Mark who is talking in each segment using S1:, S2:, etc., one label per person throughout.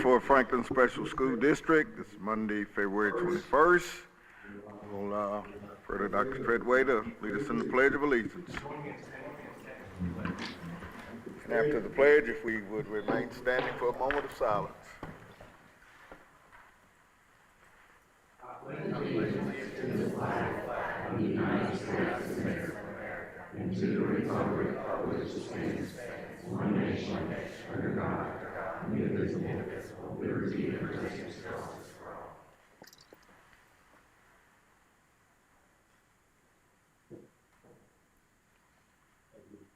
S1: for Franklin Special School District. This is Monday, February 21st. We'll refer to Dr. Treadway to lead us in the Pledge of Allegiance. And after the pledge, if we would remain standing for a moment of silence.
S2: Allegiance to the flag of the United States of America and to the republic for which it stands, one nation, under God, indivisible, with liberty and justice for all.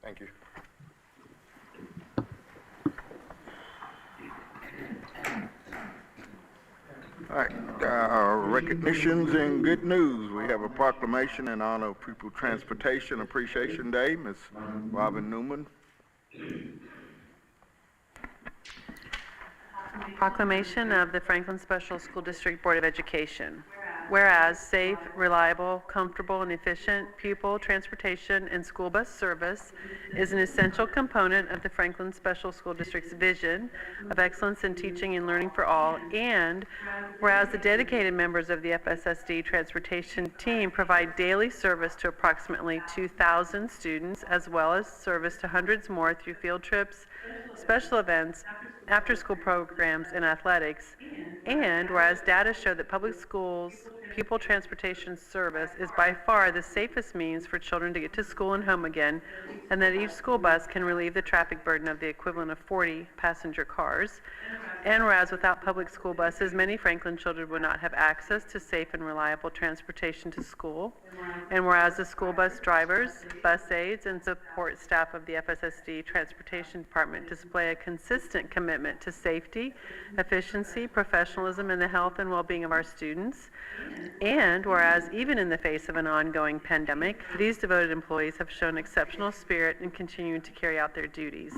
S1: Thank you. All right, recognitions and good news. We have a proclamation in honor of People Transportation Appreciation Day. Ms. Robin Newman.
S3: Proclamation of the Franklin Special School District Board of Education. Whereas safe, reliable, comfortable, and efficient pupil transportation and school bus service is an essential component of the Franklin Special School District's vision of excellence in teaching and learning for all, and whereas the dedicated members of the FSSD transportation team provide daily service to approximately 2,000 students, as well as service to hundreds more through field trips, special events, after-school programs, and athletics, and whereas data show that public schools pupil transportation service is by far the safest means for children to get to school and home again, and that each school bus can relieve the traffic burden of the equivalent of 40 passenger cars. And whereas without public school buses, many Franklin children would not have access to safe and reliable transportation to school. And whereas the school bus drivers, bus aides, and support staff of the FSSD Transportation Department display a consistent commitment to safety, efficiency, professionalism, and the health and well-being of our students. And whereas even in the face of an ongoing pandemic, these devoted employees have shown exceptional spirit in continuing to carry out their duties.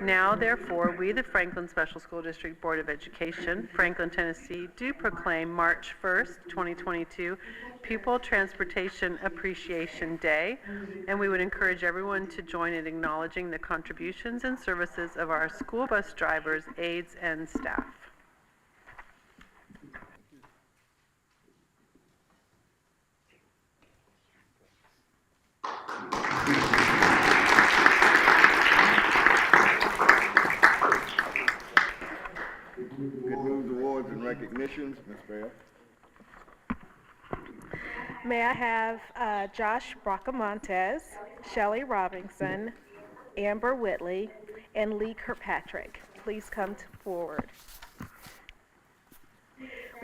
S3: Now, therefore, we, the Franklin Special School District Board of Education, Franklin, Tennessee, do proclaim March 1st, 2022, Pupil Transportation Appreciation Day, and we would encourage everyone to join in acknowledging the contributions and services of our school bus drivers, aides, and staff.
S1: Good news awards and recognitions, Ms. Bell.
S4: May I have Josh Bracamontes, Shelley Robinson, Amber Whitley, and Lee Kirkpatrick. Please come forward.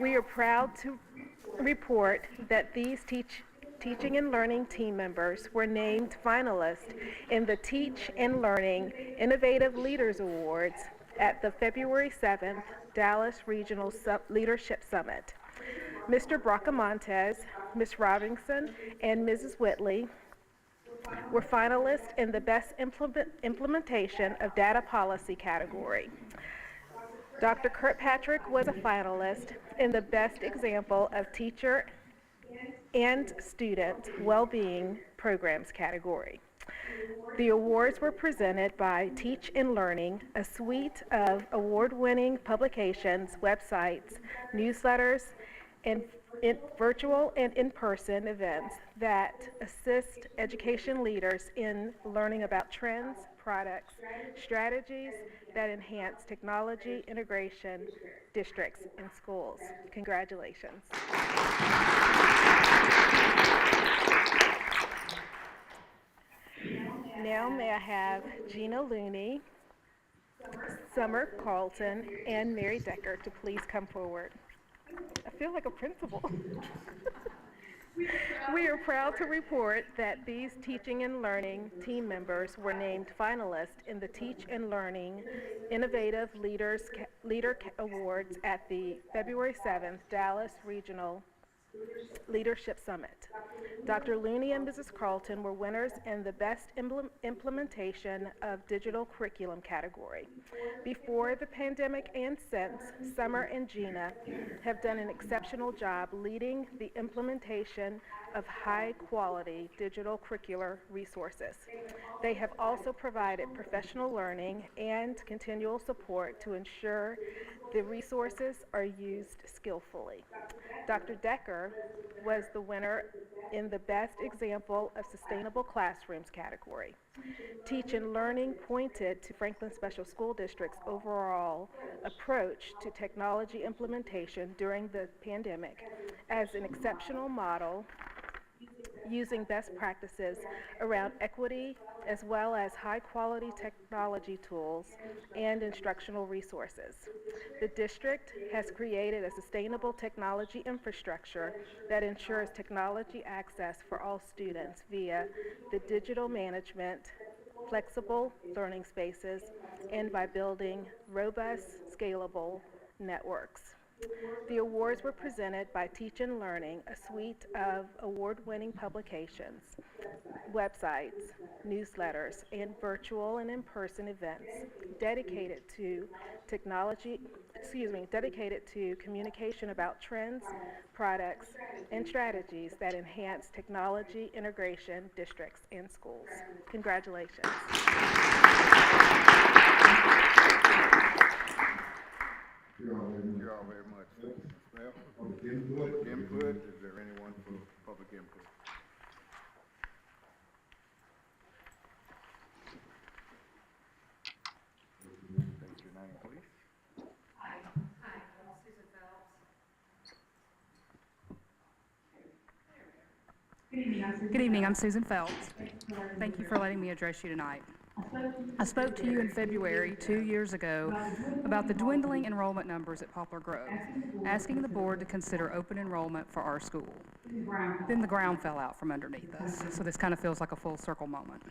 S4: We are proud to report that these teaching and learning team members were named finalists in the Teach and Learning Innovative Leaders Awards at the February 7th Dallas Regional Leadership Summit. Mr. Bracamontes, Ms. Robinson, and Mrs. Whitley were finalists in the Best Implementation of Data Policy category. Dr. Kirkpatrick was a finalist in the Best Example of Teacher and Student Wellbeing Programs category. The awards were presented by Teach and Learning, a suite of award-winning publications, websites, newsletters, and virtual and in-person events that assist education leaders in learning about trends, products, strategies that enhance technology integration districts and schools. Congratulations. Now may I have Gina Looney, Summer Carlton, and Mary Decker to please come forward. I feel like a principal. We are proud to report that these teaching and learning team members were named finalists in the Teach and Learning Innovative Leader Awards at the February 7th Dallas Regional Leadership Summit. Dr. Looney and Mrs. Carlton were winners in the Best Implementation of Digital Curriculum category. Before the pandemic and since, Summer and Gina have done an exceptional job leading the implementation of high-quality digital curricular resources. They have also provided professional learning and continual support to ensure The resources are used skillfully. Dr. Decker was the winner in the Best Example of Sustainable Classrooms category. Teach and Learning pointed to Franklin Special School District's overall approach to technology implementation during the pandemic as an exceptional model using best practices around equity as well as high-quality technology tools and instructional resources. The district has created a sustainable technology infrastructure that ensures technology access for all students via the digital management, flexible learning spaces, and by building robust, scalable networks. The awards were presented by Teach and Learning, a suite of award-winning publications, websites, newsletters, and virtual and in-person events dedicated to dedicated to communication about trends, products, and strategies that enhance technology integration districts and schools. Congratulations.
S1: Thank you all very much. Well, public input, is there anyone for public input? State your name, please.
S5: Good evening, I'm Susan Phelps. Thank you for letting me address you tonight. I spoke to you in February 2 years ago about the dwindling enrollment numbers at Poplar Grove, asking the board to consider open enrollment for our school. Then the ground fell out from underneath us, so this kind of feels like a full circle moment.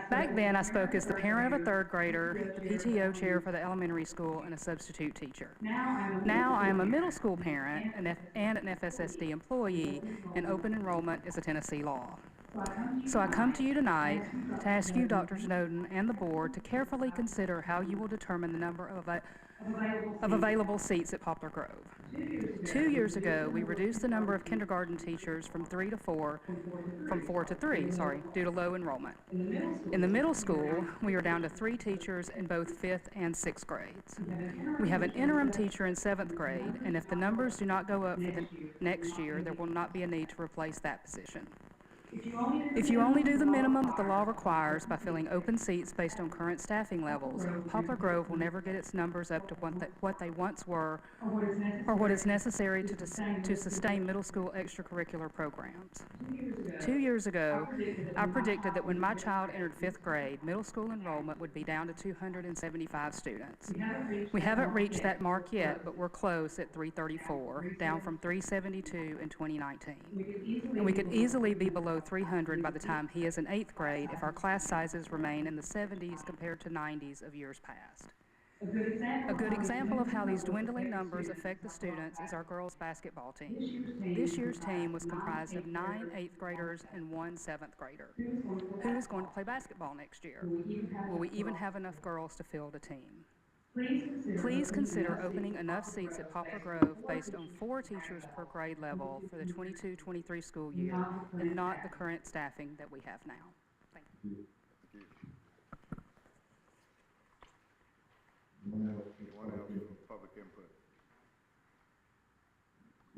S5: Back then, I spoke as the parent of a third grader, the PTO chair for the elementary school, and a substitute teacher. Now I am a middle school parent and an FSSD employee, and open enrollment is a Tennessee law. So I come to you tonight to ask you, Dr. Snowden, and the board to carefully consider how you will determine the number of available seats at Poplar Grove. 2 years ago, we reduced the number of kindergarten teachers from 4 to 3, due to low enrollment. In the middle school, we are down to 3 teachers in both 5th and 6th grades. We have an interim teacher in 7th grade, and if the numbers do not go up for the next year, there will not be a need to replace that position. If you only do the minimum that the law requires by filling open seats based on current staffing levels, Poplar Grove will never get its numbers up to what they once were or what is necessary to sustain middle school extracurricular programs. 2 years ago, I predicted that when my child entered 5th grade, middle school enrollment would be down to 275 students. We haven't reached that mark yet, but we're close at 334, down from 372 in 2019. And we could easily be below 300 by the time he is in 8th grade if our class sizes remain in the 70s compared to 90s of years past. A good example of how these dwindling numbers affect the students is our girls' basketball team. This year's team was comprised of 9 8th graders and 1 7th grader. Who is going to play basketball next year? Will we even have enough girls to field a team? Please consider opening enough seats at Poplar Grove based on 4 teachers per grade level for the 22-23 school year, and not the current staffing that we have now. Thank you.
S1: Anyone else for public input?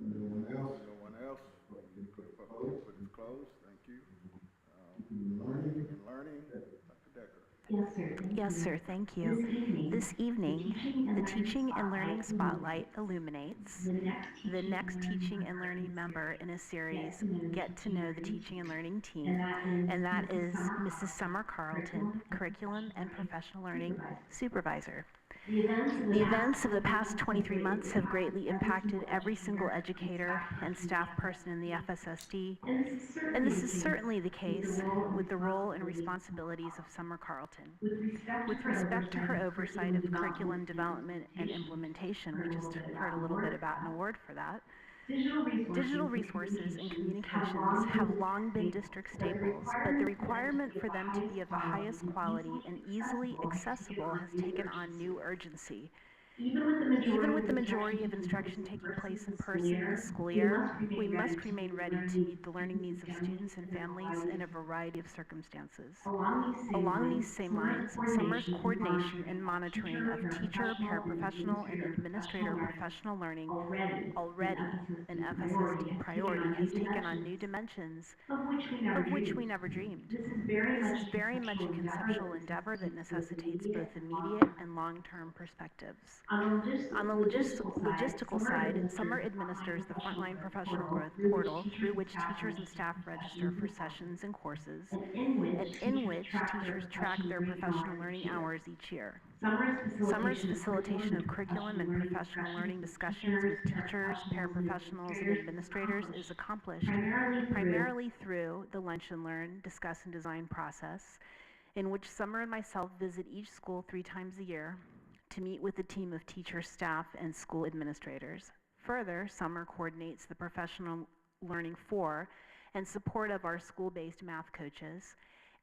S1: Anyone else? Public input is closed. Thank you. Learning, Dr. Decker.
S6: Yes, sir. Thank you. This evening, the Teaching and Learning Spotlight illuminates the next teaching and learning member in a series, Get to Know the Teaching and Learning Team, and that is Mrs. Summer Carlton, Curriculum and Professional Learning Supervisor. The events of the past 23 months have greatly impacted every single educator and staff person in the FSSD, and this is certainly the case with the role and responsibilities of Summer Carlton. With respect to her oversight of curriculum development and implementation, we just heard a little bit about an award for that. Digital resources and communications have long been district staples, but the requirement for them to be of the highest quality and easily accessible has taken on new urgency. Even with the majority of instruction taking place in person this school year, we must remain ready to meet the learning needs of students and families in a variety of circumstances. Along these same lines, summer's coordination and monitoring of teacher, paraprofessional, and administrator professional learning, already an FSSD priority, has taken on new dimensions of which we never dreamed. This is very much a conceptual endeavor that necessitates both immediate and long-term perspectives. On the logistical side, Summer administers the Frontline Professional Growth portal through which teachers and staff register for sessions and courses, and in which teachers track their professional learning hours each year. Summer's facilitation of curriculum and professional learning discussions with teachers, paraprofessionals, and administrators is accomplished primarily through the Lunch and Learn, Discuss, and Design process, in which Summer and myself visit each school 3 times a year to meet with a team of teachers, staff, and school administrators. Further, Summer coordinates the professional learning for and support of our school-based math coaches,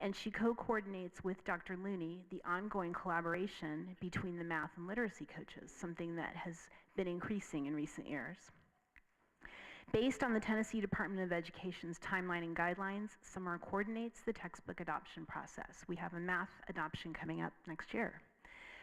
S6: and she co-coordinates with Dr. Looney the ongoing collaboration between the math and literacy coaches, something that has been increasing in recent years. Based on the Tennessee Department of Education's timeline and guidelines, Summer coordinates the textbook adoption process. We have a math adoption coming up next year.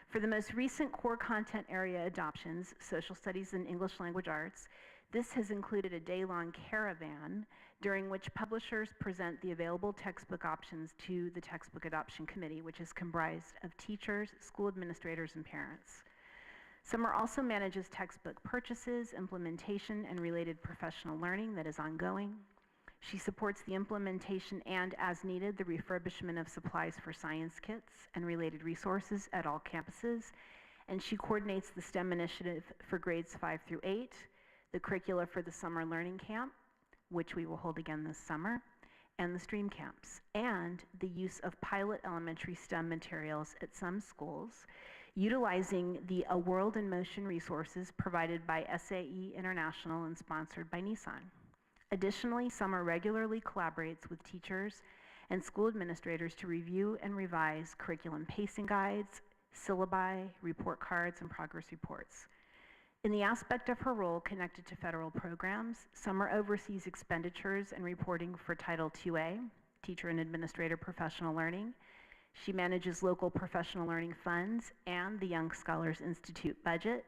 S6: For the most recent core content area adoptions, social studies and English language arts, this has included a day-long caravan during which publishers present the available textbook options to the Textbook Adoption Committee, which is comprised of teachers, school administrators, and parents. Summer also manages textbook purchases, implementation, and related professional learning that is ongoing. She supports the implementation and, as needed, the refurbishment of supplies for science kits and related resources at all campuses, and she coordinates the STEM initiative for grades 5 through 8, the curricula for the Summer Learning Camp, which we will hold again this summer, and the STREAM camps, and the use of pilot elementary STEM materials at some schools, utilizing the A World in Motion resources provided by SAE International and sponsored by Nissan. Additionally, Summer regularly collaborates with teachers and school administrators to review and revise curriculum pacing guides, syllabi, report cards, and progress reports. In the aspect of her role connected to federal programs, Summer oversees expenditures and reporting for Title IIA, Teacher and Administrator Professional Learning. She manages local professional learning funds and the Young Scholars Institute budget.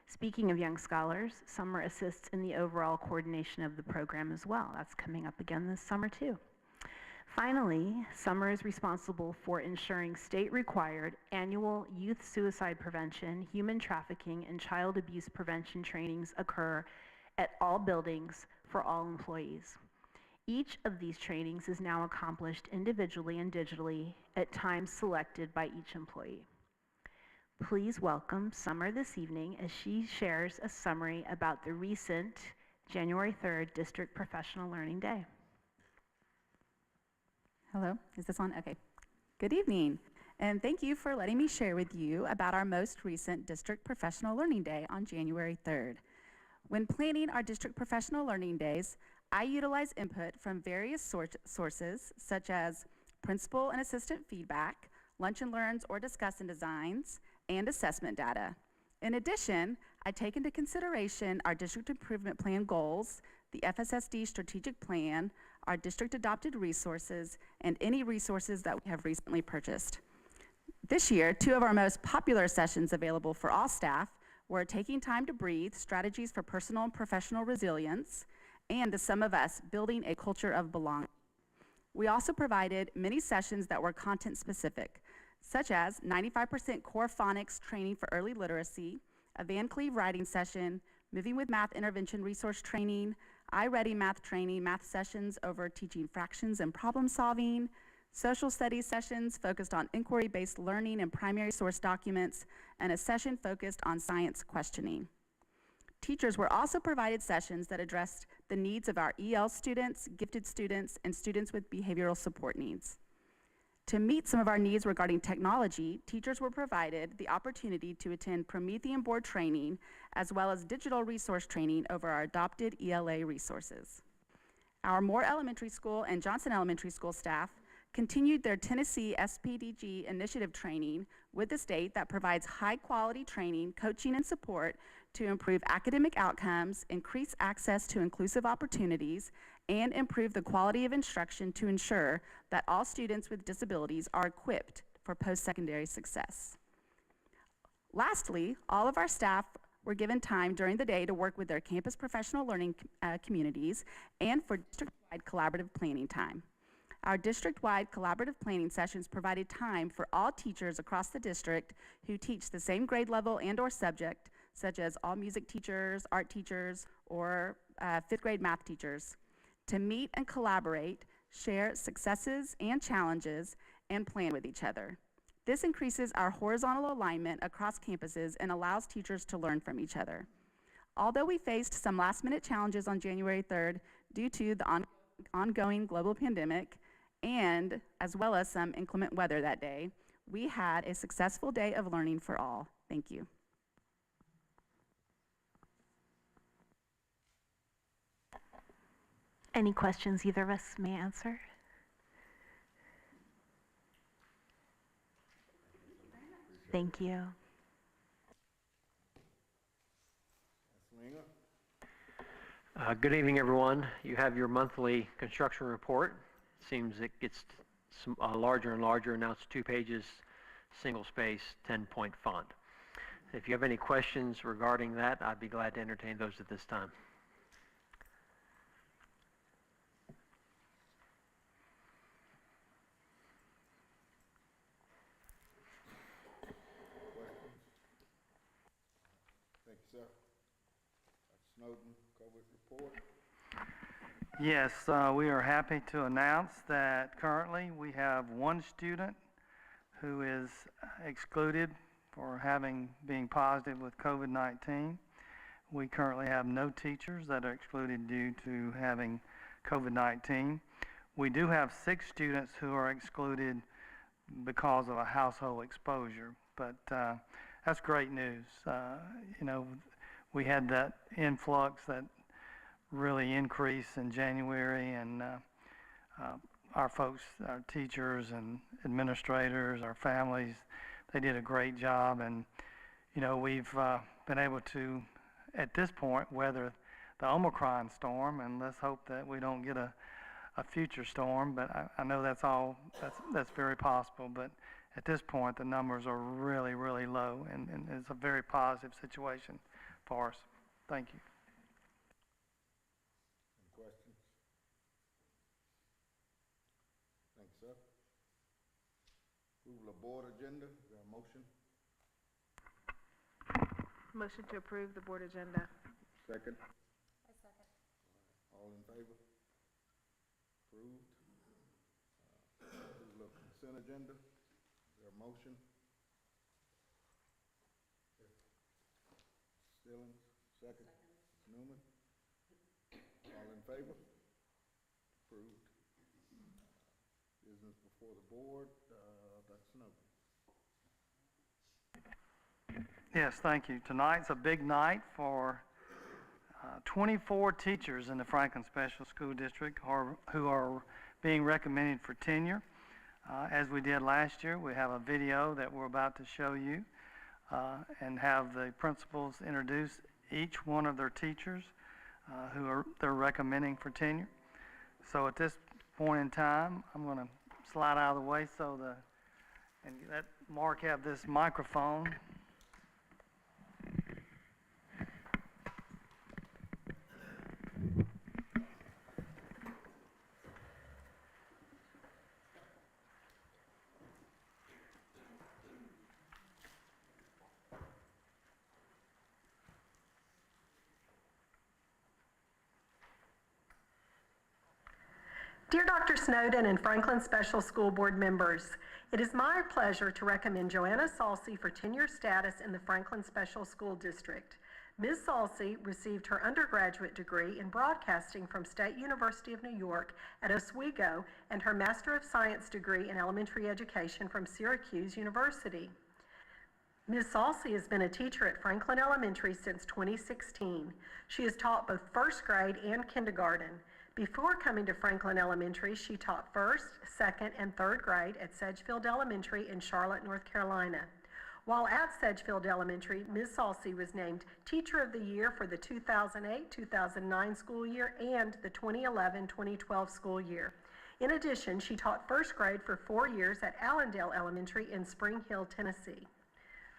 S6: Speaking of Young Scholars, Summer assists in the overall coordination of the program as well. That's coming up again this summer too. Finally, Summer is responsible for ensuring state-required annual youth suicide prevention, human trafficking, and child abuse prevention trainings occur at all buildings for all employees. Each of these trainings is now accomplished individually and digitally at times selected by each employee. Please welcome Summer this evening as she shares a summary about the recent January 3rd District Professional Learning Day.
S7: Hello, is this on? Okay. Good evening, and thank you for letting me share with you about our most recent District Professional Learning Day on January 3rd. When planning our District Professional Learning Days, I utilize input from various sources, such as principal and assistant feedback, lunch and learns or discuss and designs, and assessment data. In addition, I take into consideration our District Improvement Plan goals, the FSSD strategic plan, our district adopted resources, and any resources that we have recently purchased. This year, 2 of our most popular sessions available for all staff were Taking Time to Breathe, Strategies for Personal and Professional Resilience, and The Sum of Us, Building a Culture of Belonging. We also provided many sessions that were content specific, such as 95% core phonics training for early literacy, a Van Cleve writing session, Moving with Math intervention resource training, iReady math training, math sessions over teaching fractions and problem solving, social studies sessions focused on inquiry-based learning and primary source documents, and a session focused on science questioning. Teachers were also provided sessions that addressed the needs of our EL students, gifted students, and students with behavioral support needs. To meet some of our needs regarding technology, teachers were provided the opportunity to attend Promethean board training as well as digital resource training over our adopted ELA resources. Our Moore Elementary School and Johnson Elementary School staff continued their Tennessee SPDG initiative training with the state that provides high-quality training, coaching, and support to improve academic outcomes, increase access to inclusive opportunities, and improve the quality of instruction to ensure that all students with disabilities are equipped for post-secondary success. Lastly, all of our staff were given time during the day to work with their campus professional learning communities and for district-wide collaborative planning time. Our district-wide collaborative planning sessions provided time for all teachers across the district who teach the same grade level and/or subject, such as all music teachers, art teachers, or fifth grade math teachers, to meet and collaborate, share successes and challenges, and plan with each other. This increases our horizontal alignment across campuses and allows teachers to learn from each other. Although we faced some last-minute challenges on January 3rd due to the ongoing global pandemic, and as well as some inclement weather that day, we had a successful day of learning for all. Thank you.
S6: Any questions either of us may answer? Thank you.
S8: Good evening, everyone. You have your monthly construction report. Seems it gets larger and larger. Now it's 2 pages, single space, 10-point font. If you have any questions regarding that, I'd be glad to entertain those at this time.
S1: Thank you, sir. Snowden, COVID report.
S9: Yes, we are happy to announce that currently we have 1 student who is excluded for being positive with COVID-19. We currently have no teachers that are excluded due to having COVID-19. We do have 6 students who are excluded because of a household exposure, but that's great news. You know, we had that influx that really increased in January, and our folks, our teachers and administrators, our families, they did a great job. And you know, we've been able to, at this point, weather the Omicron storm, and let's hope that we don't get a future storm. But I know that's very possible. But at this point, the numbers are really, really low, and it's a very positive situation for us. Thank you.
S1: Any questions? Thank you, sir. Approval of board agenda. Is there a motion?
S4: Motion to approve the board agenda.
S1: Second? I second. All in favor? Approved. Approval of consent agenda. Is there a motion? Stillings, second. Newman? All in favor? Approved. Business before the board, Dr. Snowden.
S9: Yes, thank you. Tonight's a big night for 24 teachers in the Franklin Special School District who are being recommended for tenure. As we did last year, we have a video that we're about to show you and have the principals introduce each one of their teachers who they're recommending for tenure. So at this point in time, I'm going to slide out of the way and let Mark have this microphone.
S10: Dear Dr. Snowden and Franklin Special School Board members, it is my pleasure to recommend Joanna Salsey for tenure status in the Franklin Special School District. Ms. Salsey received her undergraduate degree in broadcasting from State University of New York at Oswego and her Master of Science degree in elementary education from Syracuse University. Ms. Salsey has been a teacher at Franklin Elementary since 2016. She has taught both first grade and kindergarten. Before coming to Franklin Elementary, she taught first, second, and third grade at Sedgefield Elementary in Charlotte, North Carolina. While at Sedgefield Elementary, Ms. Salsey was named Teacher of the Year for the 2008-2009 school year and the 2011-2012 school year. In addition, she taught first grade for 4 years at Allendale Elementary in Spring Hill, Tennessee.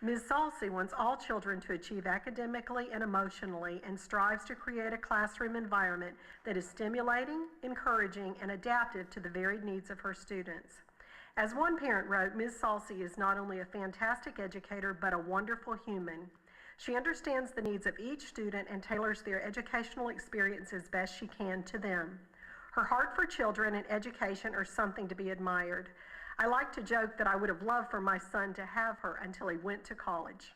S10: Ms. Salsey wants all children to achieve academically and emotionally and strives to create a classroom environment that is stimulating, encouraging, and adaptive to the varied needs of her students. As one parent wrote, Ms. Salsey is not only a fantastic educator, but a wonderful human. She understands the needs of each student and tailors their educational experience as best she can to them. Her heart for children and education are something to be admired. I like to joke that I would have loved for my son to have her until he went to college.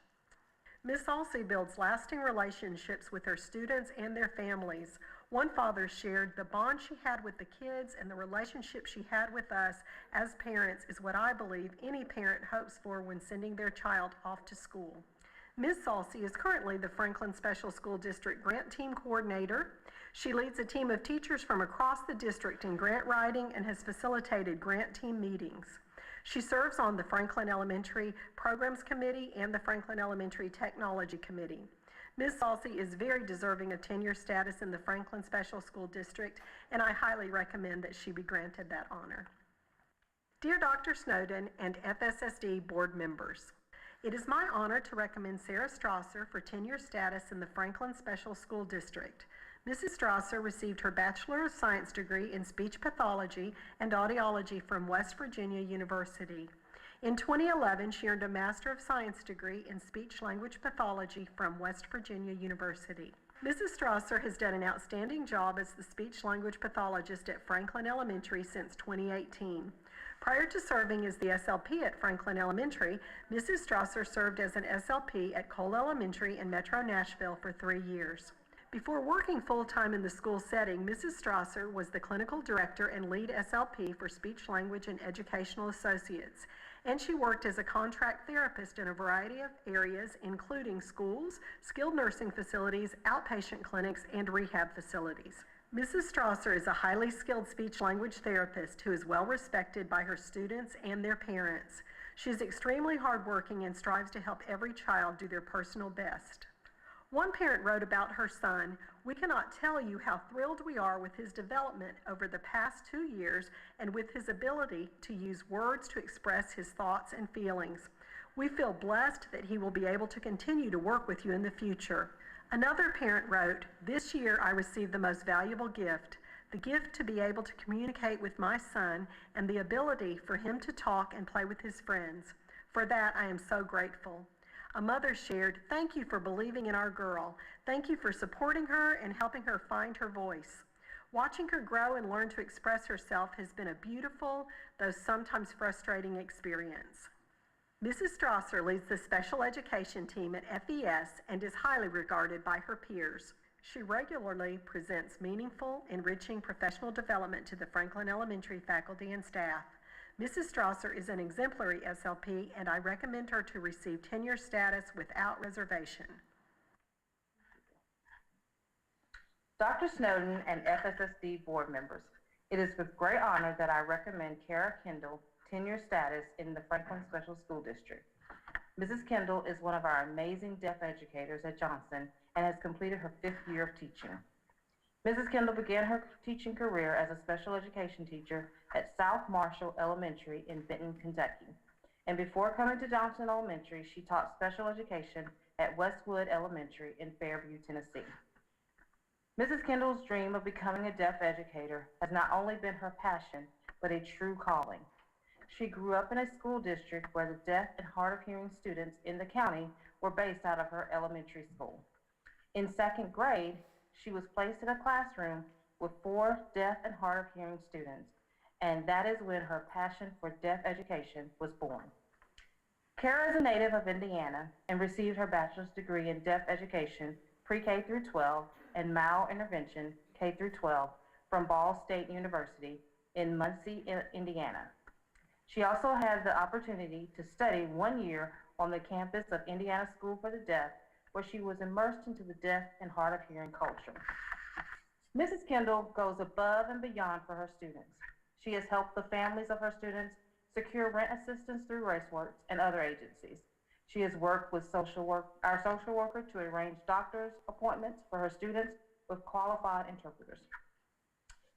S10: Ms. Salsey builds lasting relationships with her students and their families. One father shared, "The bond she had with the kids and the relationship she had with us as parents is what I believe any parent hopes for when sending their child off to school." Ms. Salsey is currently the Franklin Special School District Grant Team Coordinator. She leads a team of teachers from across the district in grant writing and has facilitated grant team meetings. She serves on the Franklin Elementary Programs Committee and the Franklin Elementary Technology Committee. Ms. Salsey is very deserving of tenure status in the Franklin Special School District, and I highly recommend that she be granted that honor. Dear Dr. Snowden and FSSD board members, it is my honor to recommend Sarah Strasser for tenure status in the Franklin Special School District. Mrs. Strasser received her Bachelor of Science degree in Speech Pathology and Audiology from West Virginia University. In 2011, she earned a Master of Science degree in Speech Language Pathology from West Virginia University. Mrs. Strasser has done an outstanding job as the speech language pathologist at Franklin Elementary since 2018. Prior to serving as the SLP at Franklin Elementary, Mrs. Strasser served as an SLP at Cole Elementary in Metro Nashville for 3 years. Before working full-time in the school setting, Mrs. Strasser was the clinical director and lead SLP for Speech Language and Educational Associates, and she worked as a contract therapist in a variety of areas, including schools, skilled nursing facilities, outpatient clinics, and rehab facilities. Mrs. Strasser is a highly skilled speech-language therapist who is well respected by her students and their parents. She is extremely hardworking and strives to help every child do their personal best. One parent wrote about her son, "We cannot tell you how thrilled we are with his development over the past 2 years and with his ability to use words to express his thoughts and feelings. We feel blessed that he will be able to continue to work with you in the future." Another parent wrote, "This year I received the most valuable gift, the gift to be able to communicate with my son and the ability for him to talk and play with his friends. For that I am so grateful." A mother shared, "Thank you for believing in our girl. Thank you for supporting her and helping her find her voice. Watching her grow and learn to express herself has been a beautiful, though sometimes frustrating experience." Mrs. Strasser leads the special education team at FES and is highly regarded by her peers. She regularly presents meaningful, enriching professional development to the Franklin Elementary faculty and staff. Mrs. Strasser is an exemplary SLP, and I recommend her to receive tenure status without reservation.
S11: Dr. Snowden and FSSD board members, it is with great honor that I recommend Kara Kendall tenure status in the Franklin Special School District. Mrs. Kendall is one of our amazing deaf educators at Johnson and has completed her 5th year of teaching. Mrs. Kendall began her teaching career as a special education teacher at South Marshall Elementary in Benton, Kentucky. And before coming to Johnson Elementary, she taught special education at Westwood Elementary in Fairview, Tennessee. Mrs. Kendall's dream of becoming a deaf educator has not only been her passion, but a true calling. She grew up in a school district where the deaf and hard of hearing students in the county were based out of her elementary school. In 2nd grade, she was placed in a classroom with 4 deaf and hard of hearing students, and that is when her passion for deaf education was born. Kara is a native of Indiana and received her bachelor's degree in deaf education pre-K through 12 and malintervention K through 12 from Ball State University in Muncie, Indiana. She also had the opportunity to study 1 year on the campus of Indiana School for the Deaf, where she was immersed into the deaf and hard of hearing culture. Mrs. Kendall goes above and beyond for her students. She has helped the families of her students secure rent assistance through RaceWorks and other agencies. She has worked with our social worker to arrange doctor's appointments for her students with qualified interpreters.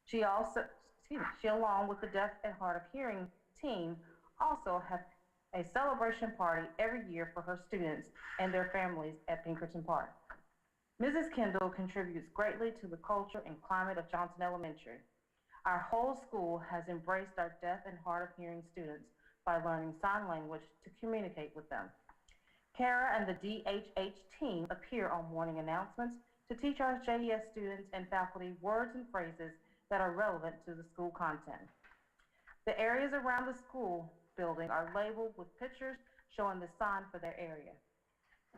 S11: She along with the deaf and hard of hearing team, also have a celebration party every year for her students and their families at Pinkerton Park. Mrs. Kendall contributes greatly to the culture and climate of Johnson Elementary. Our whole school has embraced our deaf and hard of hearing students by learning sign language to communicate with them. Kara and the DHH team appear on morning announcements to teach our JES students and faculty words and phrases that are relevant to the school content. The areas around the school building are labeled with pictures showing the sign for their area.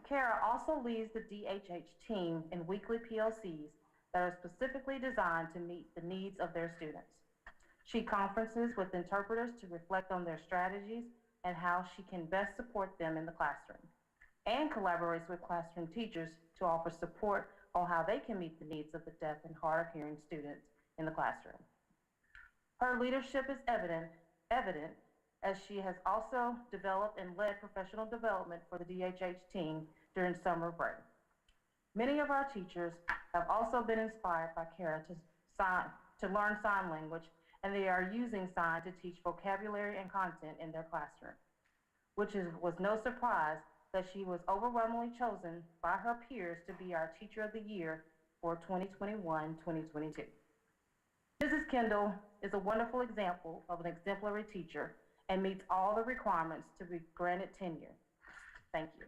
S11: Kara also leads the DHH team in weekly PLCs that are specifically designed to meet the needs of their students. She conferences with interpreters to reflect on their strategies and how she can best support them in the classroom, and collaborates with classroom teachers to offer support on how they can meet the needs of the deaf and hard of hearing students in the classroom. Her leadership is evident as she has also developed and led professional development for the DHH team during summer break. Many of our teachers have also been inspired by Kara to learn sign language, and they are using sign to teach vocabulary and content in their classroom, was no surprise that she was overwhelmingly chosen by her peers to be our Teacher of the Year for 2021-2022. Mrs. Kendall is a wonderful example of an exemplary teacher and meets all the requirements to be granted tenure. Thank you.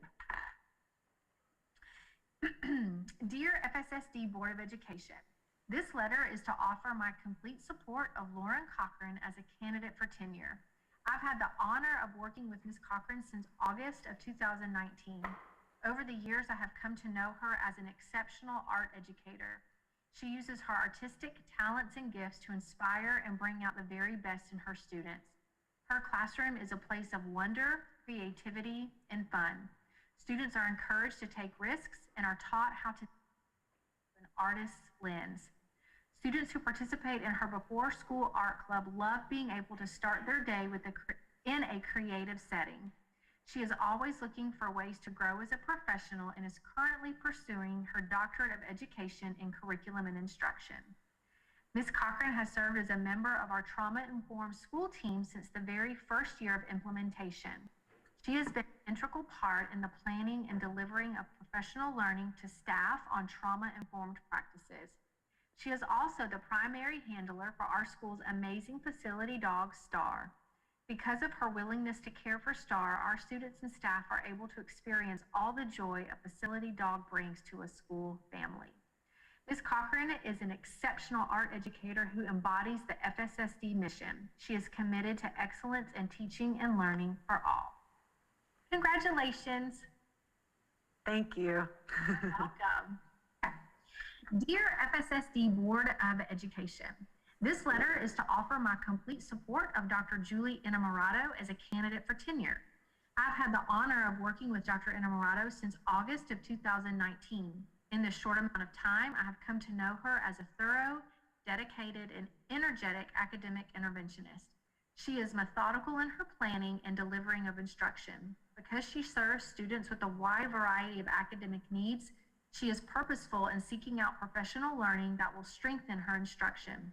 S12: Dear FSSD Board of Education, this letter is to offer my complete support of Lauren Cochran as a candidate for tenure. I've had the honor of working with Ms. Cochran since August of 2019. Over the years, I have come to know her as an exceptional art educator. She uses her artistic talents and gifts to inspire and bring out the very best in her students. Her classroom is a place of wonder, creativity, and fun. Students are encouraged to take risks and are taught how to use an artist's lens. Students who participate in her before-school art club love being able to start their day in a creative setting. She is always looking for ways to grow as a professional and is currently pursuing her doctorate of education in curriculum and instruction. Ms. Cochran has served as a member of our trauma-informed school team since the very first year of implementation. She has been an integral part in the planning and delivering of professional learning to staff on trauma-informed practices. She is also the primary handler for our school's amazing facility dog, Star. Because of her willingness to care for Star, our students and staff are able to experience all the joy a facility dog brings to a school family. Ms. Cochran is an exceptional art educator who embodies the FSSD mission. She is committed to excellence in teaching and learning for all. Congratulations.
S3: Thank you.
S12: You're welcome. Dear FSSD Board of Education, this letter is to offer my complete support of Dr. Julie Innamorato as a candidate for tenure. I've had the honor of working with Dr. Innamorato since August of 2019. In this short amount of time, I have come to know her as a thorough, dedicated, and energetic academic interventionist. She is methodical in her planning and delivering of instruction. Because she serves students with a wide variety of academic needs, she is purposeful in seeking out professional learning that will strengthen her instruction.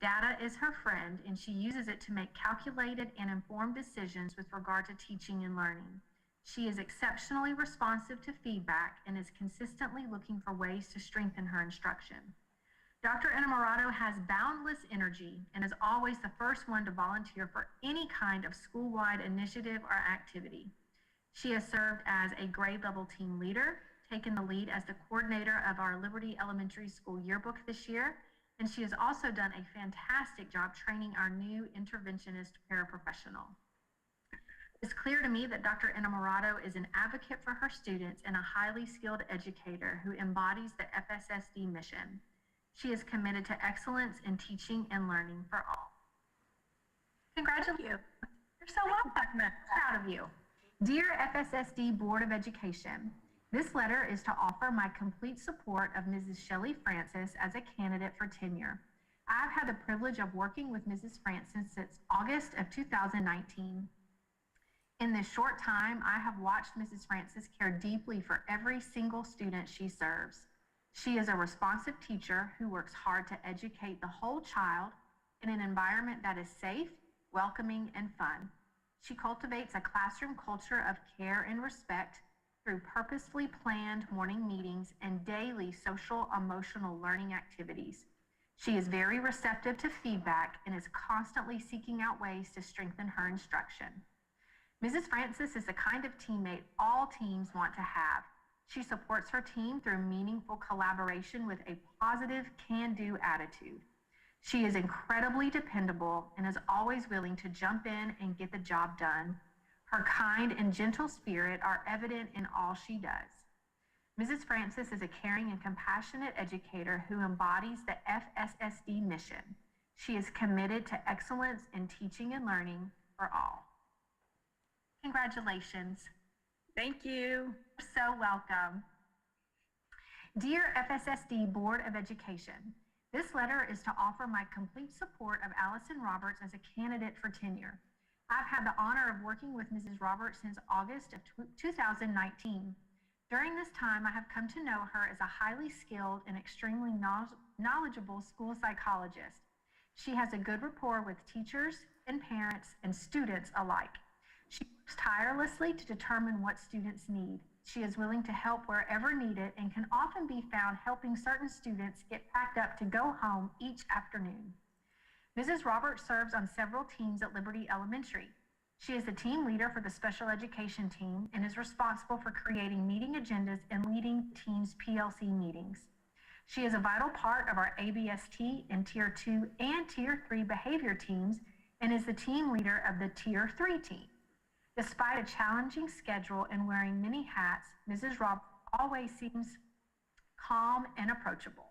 S12: Data is her friend, and she uses it to make calculated and informed decisions with regard to teaching and learning. She is exceptionally responsive to feedback and is consistently looking for ways to strengthen her instruction. Dr. Innamorato has boundless energy and is always the first one to volunteer for any kind of school-wide initiative or activity. She has served as a grade level team leader, taken the lead as the coordinator of our Liberty Elementary School yearbook this year, and she has also done a fantastic job training our new interventionist paraprofessional. It's clear to me that Dr. Innamorato is an advocate for her students and a highly skilled educator who embodies the FSSD mission. She is committed to excellence in teaching and learning for all. Congratulations. You're so welcome. I'm proud of you. Dear FSSD Board of Education, This letter is to offer my complete support of Mrs. Shelley Francis as a candidate for tenure. I've had the privilege of working with Mrs. Francis since August of 2019. In this short time, I have watched Mrs. Francis care deeply for every single student she serves. She is a responsive teacher who works hard to educate the whole child in an environment that is safe, welcoming, and fun. She cultivates a classroom culture of care and respect through purposefully planned morning meetings and daily social emotional learning activities. She is very receptive to feedback and is constantly seeking out ways to strengthen her instruction. Mrs. Francis is the kind of teammate all teams want to have. She supports her team through meaningful collaboration with a positive can-do attitude. She is incredibly dependable and is always willing to jump in and get the job done. Her kind and gentle spirit are evident in all she does. Mrs. Francis is a caring and compassionate educator who embodies the FSSD mission. She is committed to excellence in teaching and learning for all. Congratulations.
S3: Thank you.
S12: You're so welcome. Dear FSSD Board of Education, this letter is to offer my complete support of Allison Roberts as a candidate for tenure. I've had the honor of working with Mrs. Roberts since August of 2019. During this time, I have come to know her as a highly skilled and extremely knowledgeable school psychologist. She has a good rapport with teachers and parents and students alike. She works tirelessly to determine what students need. She is willing to help wherever needed and can often be found helping certain students get packed up to go home each afternoon. Mrs. Roberts serves on several teams at Liberty Elementary. She is the team leader for the special education team and is responsible for creating meeting agendas and leading teams' PLC meetings. She is a vital part of our ABST and Tier 2 and Tier 3 behavior teams and is the team leader of the Tier 3 team. Despite a challenging schedule and wearing many hats, Mrs. Roberts always seems calm and approachable.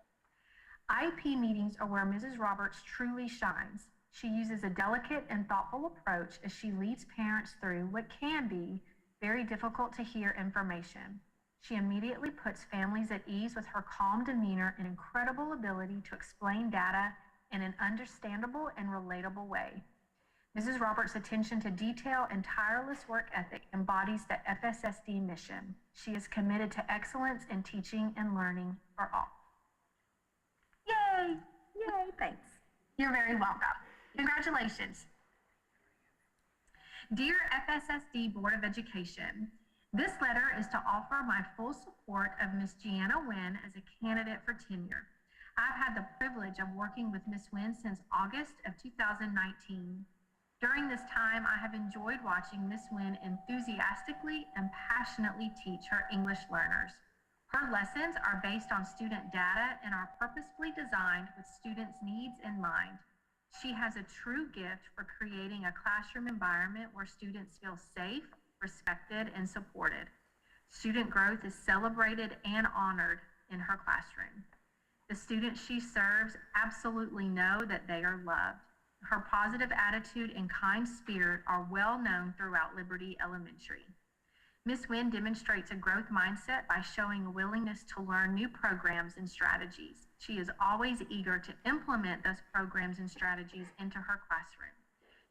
S12: IEP meetings are where Mrs. Roberts truly shines. She uses a delicate and thoughtful approach as she leads parents through what can be very difficult to hear information. She immediately puts families at ease with her calm demeanor and incredible ability to explain data in an understandable and relatable way. Mrs. Roberts' attention to detail and tireless work ethic embodies the FSSD mission. She is committed to excellence in teaching and learning for all. Yay! Yay, thanks. You're very welcome. Congratulations. Dear FSSD Board of Education, this letter is to offer my full support of Ms. Gianna Wynn as a candidate for tenure. I've had the privilege of working with Ms. Wynn since August of 2019. During this time, I have enjoyed watching Ms. Wynn enthusiastically and passionately teach her English learners. Her lessons are based on student data and are purposefully designed with students' needs in mind. She has a true gift for creating a classroom environment where students feel safe, respected, and supported. Student growth is celebrated and honored in her classroom. The students she serves absolutely know that they are loved. Her positive attitude and kind spirit are well known throughout Liberty Elementary. Ms. Wynn demonstrates a growth mindset by showing a willingness to learn new programs and strategies. She is always eager to implement those programs and strategies into her classroom.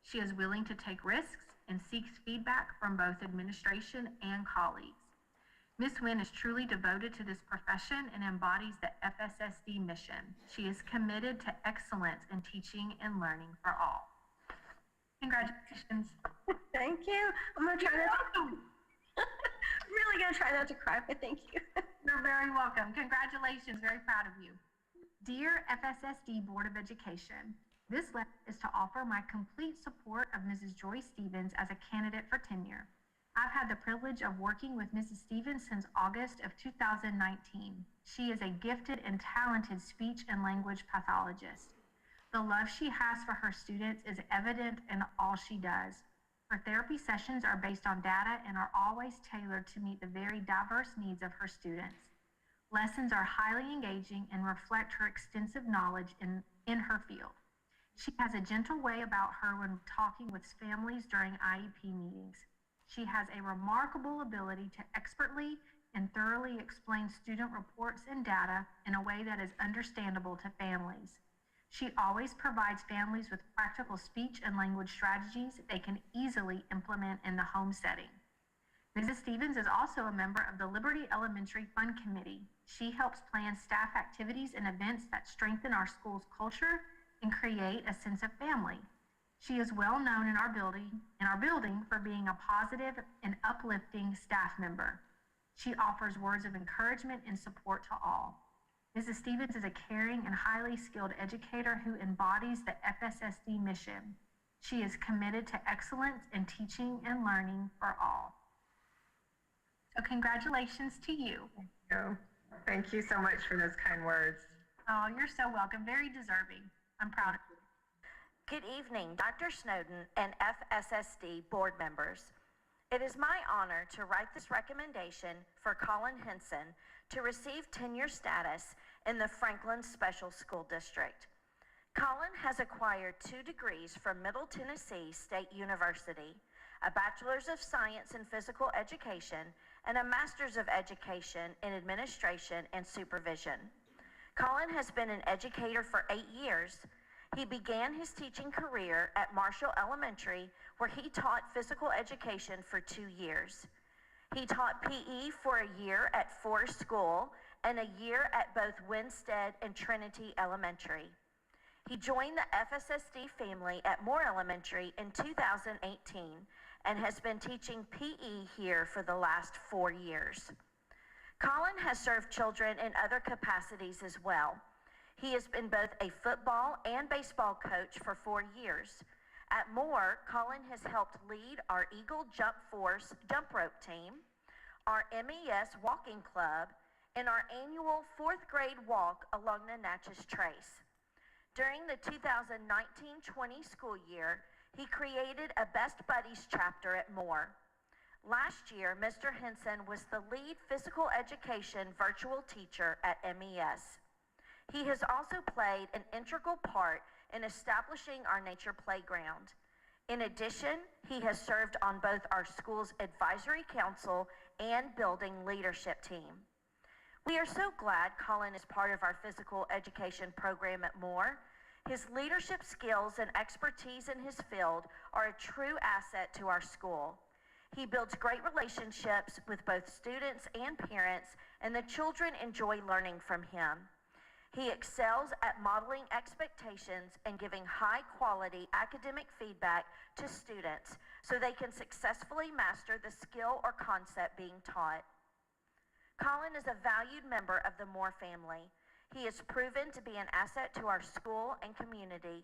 S12: She is willing to take risks and seeks feedback from both administration and colleagues. Ms. Wynn is truly devoted to this profession and embodies the FSSD mission. She is committed to excellence in teaching and learning for all. Congratulations.
S13: Thank you. I'm going to try not to... I'm really going to try not to cry, but thank you.
S12: You're very welcome. Congratulations. Very proud of you. Dear FSSD Board of Education, this letter is to offer my complete support of Mrs. Joy Stevens as a candidate for tenure. I've had the privilege of working with Mrs. Stevens since August of 2019. She is a gifted and talented speech and language pathologist. The love she has for her students is evident in all she does. Her therapy sessions are based on data and are always tailored to meet the very diverse needs of her students. Lessons are highly engaging and reflect her extensive knowledge in her field. She has a gentle way about her when talking with families during IEP meetings. She has a remarkable ability to expertly and thoroughly explains student reports and data in a way that is understandable to families. She always provides families with practical speech and language strategies they can easily implement in the home setting. Mrs. Stevens is also a member of the Liberty Elementary Fund Committee. She helps plan staff activities and events that strengthen our school's culture and create a sense of family. She is well known in our building for being a positive and uplifting staff member. She offers words of encouragement and support to all. Mrs. Stevens is a caring and highly skilled educator who embodies the FSSD mission. She is committed to excellence in teaching and learning for all. So congratulations to you.
S10: Thank you so much for those kind words.
S12: Oh, you're so welcome. Very deserving. I'm proud of you.
S14: Good evening, Dr. Snowden and FSSD board members. It is my honor to write this recommendation for Colin Henson to receive tenure status in the Franklin Special School District. Colin has acquired 2 degrees from Middle Tennessee State University, a Bachelor's of Science in Physical Education, and a Master's of Education in Administration and Supervision. Colin has been an educator for 8 years. He began his teaching career at Marshall Elementary, where he taught physical education for 2 years. He taught PE for a year at Forest School and a year at both Winstead and Trinity Elementary. He joined the FSSD family at Moore Elementary in 2018 and has been teaching PE here for the last 4 years. Colin has served children in other capacities as well. He has been both a football and baseball coach for 4 years. At Moore, Colin has helped lead our Eagle Jump Force jump rope team, our MES walking club, and our annual 4th grade walk along the Natchez Trace. During the 2019-20 school year, he created a Best Buddies chapter at Moore. Last year, Mr. Henson was the lead physical education virtual teacher at MES. He has also played an integral part in establishing our nature playground. In addition, he has served on both our school's advisory council and building leadership team. We are so glad Colin is part of our physical education program at Moore. His leadership skills and expertise in his field are a true asset to our school. He builds great relationships with both students and parents, and the children enjoy learning from him. He excels at modeling expectations and giving high-quality academic feedback to students so they can successfully master the skill or concept being taught. Colin is a valued member of the Moore family. He has proven to be an asset to our school and community.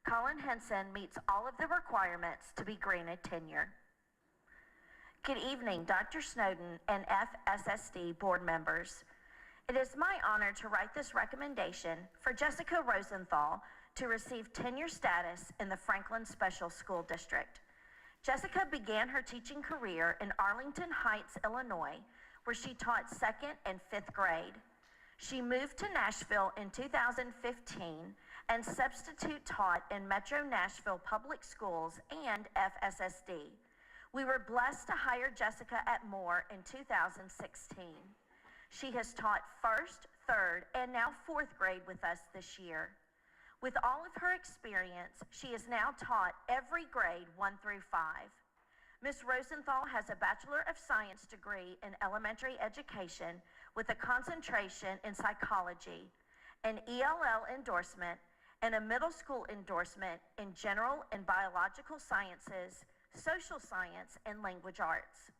S14: Colin Henson meets all of the requirements to be granted tenure. Good evening, Dr. Snowden and FSSD board members. It is my honor to write this recommendation for Jessica Rosenthal to receive tenure status in the Franklin Special School District. Jessica began her teaching career in Arlington Heights, Illinois, where she taught 2nd and 5th grade. She moved to Nashville in 2015 and substitute taught in Metro Nashville Public Schools and FSSD. We were blessed to hire Jessica at Moore in 2016. She has taught 1st, 3rd, and now 4th grade with us this year. With all of her experience, she has now taught every grade 1 through 5. Ms. Rosenthal has a Bachelor of Science degree in elementary education with a concentration in psychology, an ELL endorsement, and a middle school endorsement in general and biological sciences, social science, and language arts.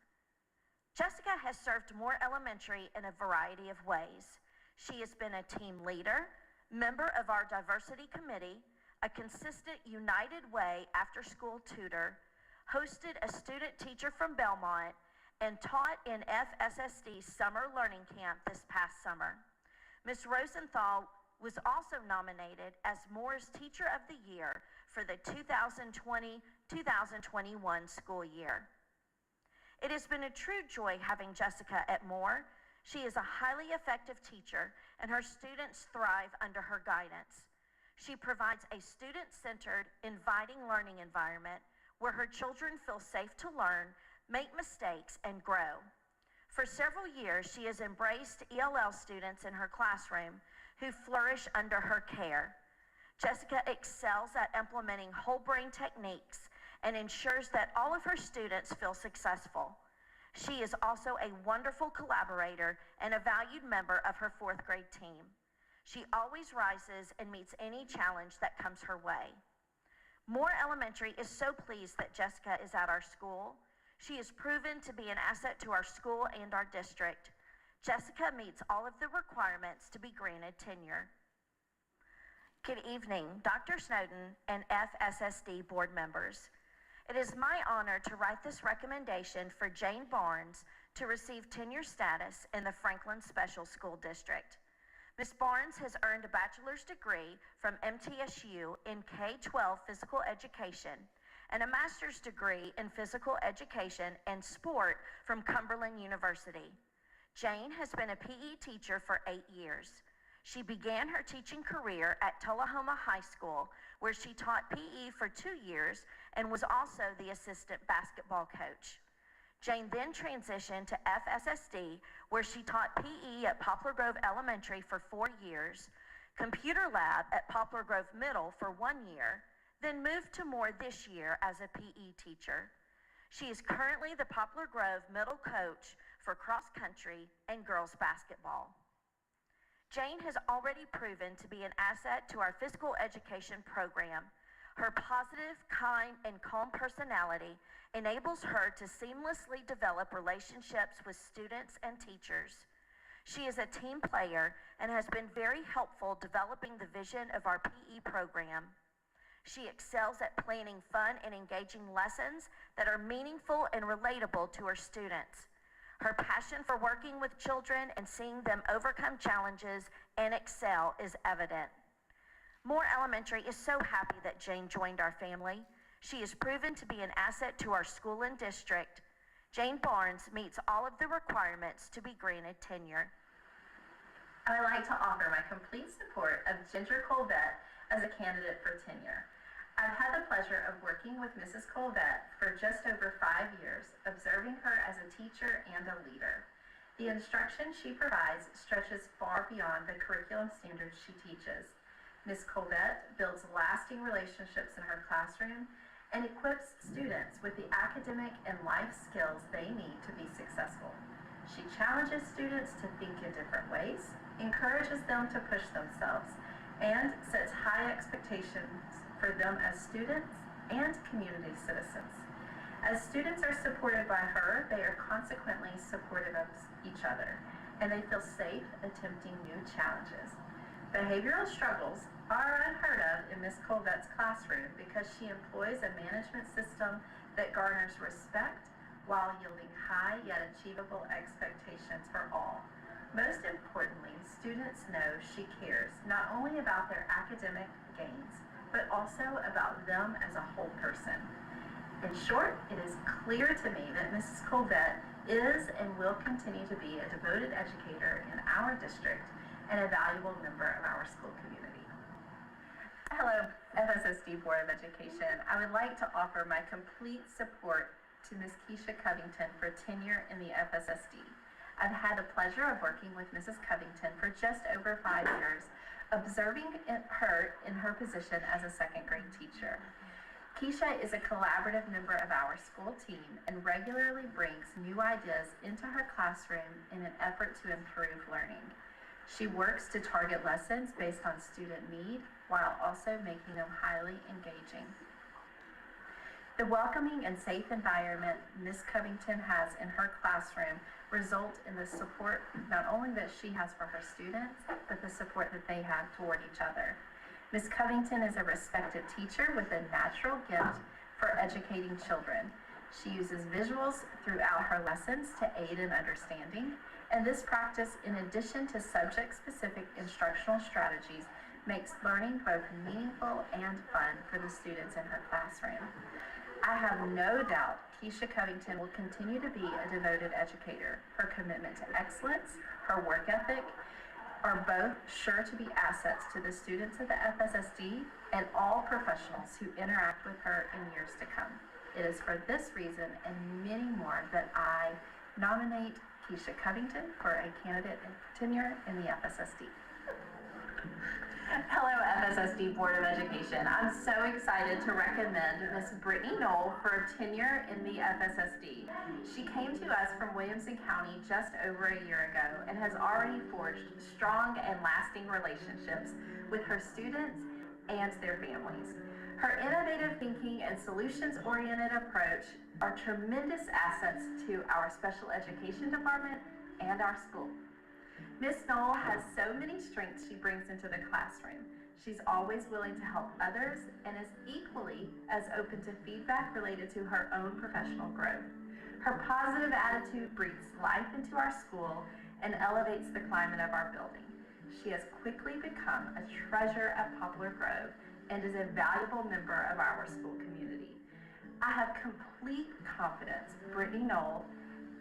S14: Jessica has served Moore Elementary in a variety of ways. She has been a team leader, member of our diversity committee, a consistent United Way after-school tutor, hosted a student teacher from Belmont, and taught in FSSD's summer learning camp this past summer. Ms. Rosenthal was also nominated as Moore's Teacher of the Year for the 2020-2021 school year. It has been a true joy having Jessica at Moore. She is a highly effective teacher, and her students thrive under her guidance. She provides a student-centered, inviting learning environment where her children feel safe to learn, make mistakes, and grow. For several years, she has embraced ELL students in her classroom who flourish under her care. Jessica excels at implementing whole brain techniques and ensures that all of her students feel successful. She is also a wonderful collaborator and a valued member of her 4th grade team. She always rises and meets any challenge that comes her way. Moore Elementary is so pleased that Jessica is at our school. She has proven to be an asset to our school and our district. Jessica meets all of the requirements to be granted tenure. Good evening, Dr. Snowden and FSSD board members. It is my honor to write this recommendation for Jane Barnes to receive tenure status in the Franklin Special School District. Ms. Barnes has earned a bachelor's degree from MTSU in K-12 physical education and a master's degree in physical education and sport from Cumberland University. Jane has been a PE teacher for 8 years. She began her teaching career at Tullahoma High School, where she taught PE for 2 years and was also the assistant basketball coach. Jane then transitioned to FSSD, where she taught PE at Poplar Grove Elementary for 4 years, computer lab at Poplar Grove Middle for 1 year, then moved to Moore this year as a PE teacher. She is currently the Poplar Grove Middle coach for cross country and girls basketball. Jane has already proven to be an asset to our physical education program. Her positive, kind, and calm personality enables her to seamlessly develop relationships with students and teachers. She is a team player and has been very helpful developing the vision of our PE program. She excels at planning fun and engaging lessons that are meaningful and relatable to her students. Her passion for working with children and seeing them overcome challenges and excel is evident. Moore Elementary is so happy that Jane joined our family. She has proven to be an asset to our school and district. Jane Barnes meets all of the requirements to be granted tenure.
S15: I would like to offer my complete support of Ginger Colvette as a candidate for tenure. I've had the pleasure of working with Mrs. Colvette for just over 5 years, observing her as a teacher and a leader. The instruction she provides stretches far beyond the curriculum standards she teaches. Ms. Colvette builds lasting relationships in her classroom and equips students with the academic and life skills they need to be successful. She challenges students to think in different ways, encourages them to push themselves, and sets high expectations for them as students and community citizens. As students are supported by her, they are consequently supportive of each other, and they feel safe attempting new challenges. Behavioral struggles are unheard of in Ms. Colvette's classroom because she employs a management system that garners respect while yielding high yet achievable expectations for all. Most importantly, students know she cares not only about their academic gains, but also about them as a whole person. In short, it is clear to me that Mrs. Colvette is and will continue to be a devoted educator in our district and a valuable member of our school community. Hello, FSSD Board of Education. I would like to offer my complete support to Ms. Keisha Covington for tenure in the FSSD. I've had the pleasure of working with Mrs. Covington for just over 5 years, observing her in her position as a 2nd grade teacher. Keisha is a collaborative member of our school team and regularly brings new ideas into her classroom in an effort to improve learning. She works to target lessons based on student need while also making them highly engaging. The welcoming and safe environment Ms. Covington has in her classroom result in the support not only that she has for her students, but the support that they have toward each other. Ms. Covington is a respected teacher with a natural gift for educating children. She uses visuals throughout her lessons to aid in understanding, and this practice, in addition to subject-specific instructional strategies, makes learning both meaningful and fun for the students in her classroom. I have no doubt Keisha Covington will continue to be a devoted educator. Her commitment to excellence, her work ethic, are both sure to be assets to the students of the FSSD and all professionals who interact with her in years to come. It is for this reason and many more that I nominate Keisha Covington for a candidate for tenure in the FSSD. Hello, FSSD Board of Education. I'm so excited to recommend Miss Brittany Knoll for tenure in the FSSD. She came to us from Williamson County just over a year ago and has already forged strong and lasting relationships with her students and their families. Her innovative thinking and solutions-oriented approach are tremendous assets to our special education department and our school. Ms. Knoll has so many strengths she brings into the classroom. She's always willing to help others and is equally as open to feedback related to her own professional growth. Her positive attitude breathes life into our school and elevates the climate of our building. She has quickly become a treasure at Poplar Grove and is a valuable member of our school community. I have complete confidence Brittany Knoll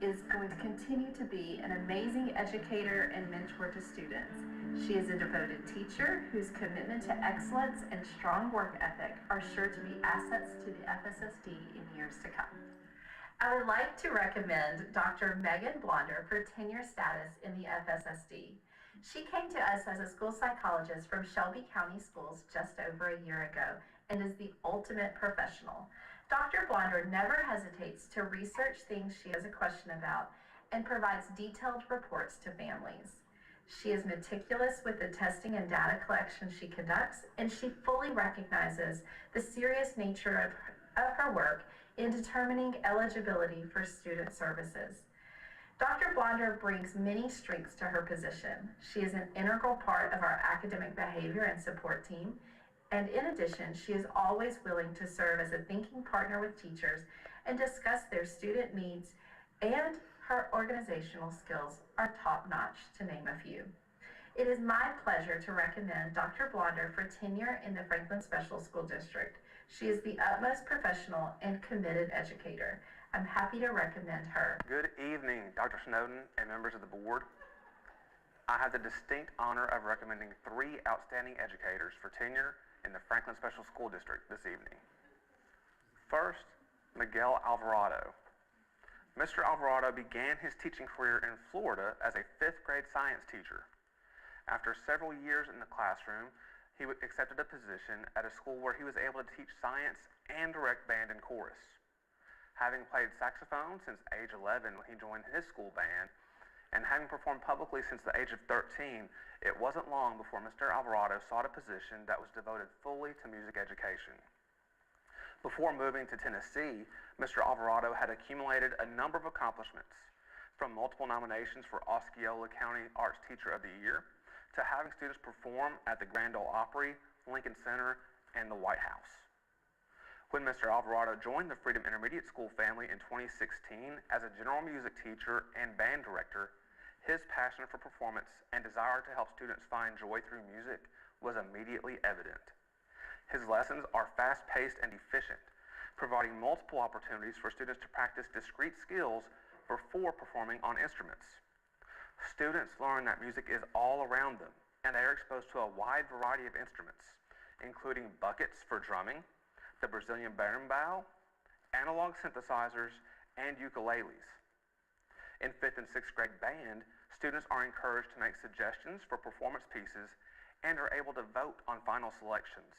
S15: is going to continue to be an amazing educator and mentor to students. She is a devoted teacher whose commitment to excellence and strong work ethic are sure to be assets to the FSSD in years to come. I would like to recommend Dr. Megan Blonder for tenure status in the FSSD. She came to us as a school psychologist from Shelby County Schools just over a year ago and is the ultimate professional. Dr. Blonder never hesitates to research things she has a question about and provides detailed reports to families. She is meticulous with the testing and data collection she conducts, and she fully recognizes the serious nature of her work in determining eligibility for student services. Dr. Blonder brings many strengths to her position. She is an integral part of our academic behavior and support team. And in addition, she is always willing to serve as a thinking partner with teachers and discuss their student needs, and her organizational skills are top-notch, to name a few. It is my pleasure to recommend Dr. Blonder for tenure in the Franklin Special School District. She is the utmost professional and committed educator. I'm happy to recommend her.
S16: Good evening, Dr. Snowden and members of the board. I have the distinct honor of recommending 3 outstanding educators for tenure in the Franklin Special School District this evening. First, Miguel Alvarado. Mr. Alvarado began his teaching career in Florida as a 5th grade science teacher. After several years in the classroom, he accepted a position at a school where he was able to teach science and direct band and chorus. Having played saxophone since age 11 when he joined his school band, and having performed publicly since the age of 13, it wasn't long before Mr. Alvarado sought a position that was devoted fully to music education. Before moving to Tennessee, Mr. Alvarado had accumulated a number of accomplishments, from multiple nominations for Osceola County Arts Teacher of the Year, to having students perform at the Grand Ole Opry, Lincoln Center, and the White House. When Mr. Alvarado joined the Freedom Intermediate School family in 2016 as a general music teacher and band director, his passion for performance and desire to help students find joy through music was immediately evident. His lessons are fast-paced and efficient, providing multiple opportunities for students to practice discrete skills before performing on instruments. Students learn that music is all around them, and they are exposed to a wide variety of instruments, including buckets for drumming, the Brazilian berimbau, analog synthesizers, and ukuleles. In 5th and 6th grade band, students are encouraged to make suggestions for performance pieces and are able to vote on final selections.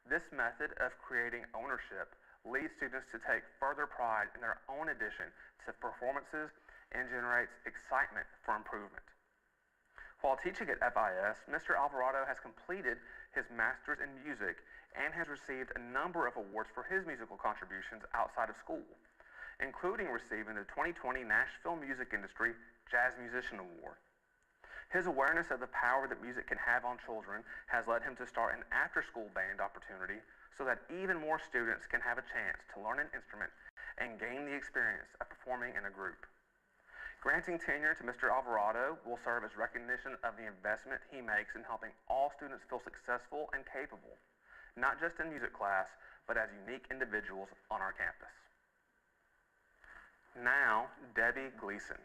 S16: This method of creating ownership leads students to take further pride in their own addition to performances and generates excitement for improvement. While teaching at FIS, Mr. Alvarado has completed his master's in music and has received a number of awards for his musical contributions outside of school, including receiving the 2020 Nashville Music Industry Jazz Musician Award. His awareness of the power that music can have on children has led him to start an after-school band opportunity so that even more students can have a chance to learn an instrument and gain the experience of performing in a group. Granting tenure to Mr. Alvarado will serve as recognition of the investment he makes in helping all students feel successful and capable, not just in music class, but as unique individuals on our campus. Now, Debbie Gleason.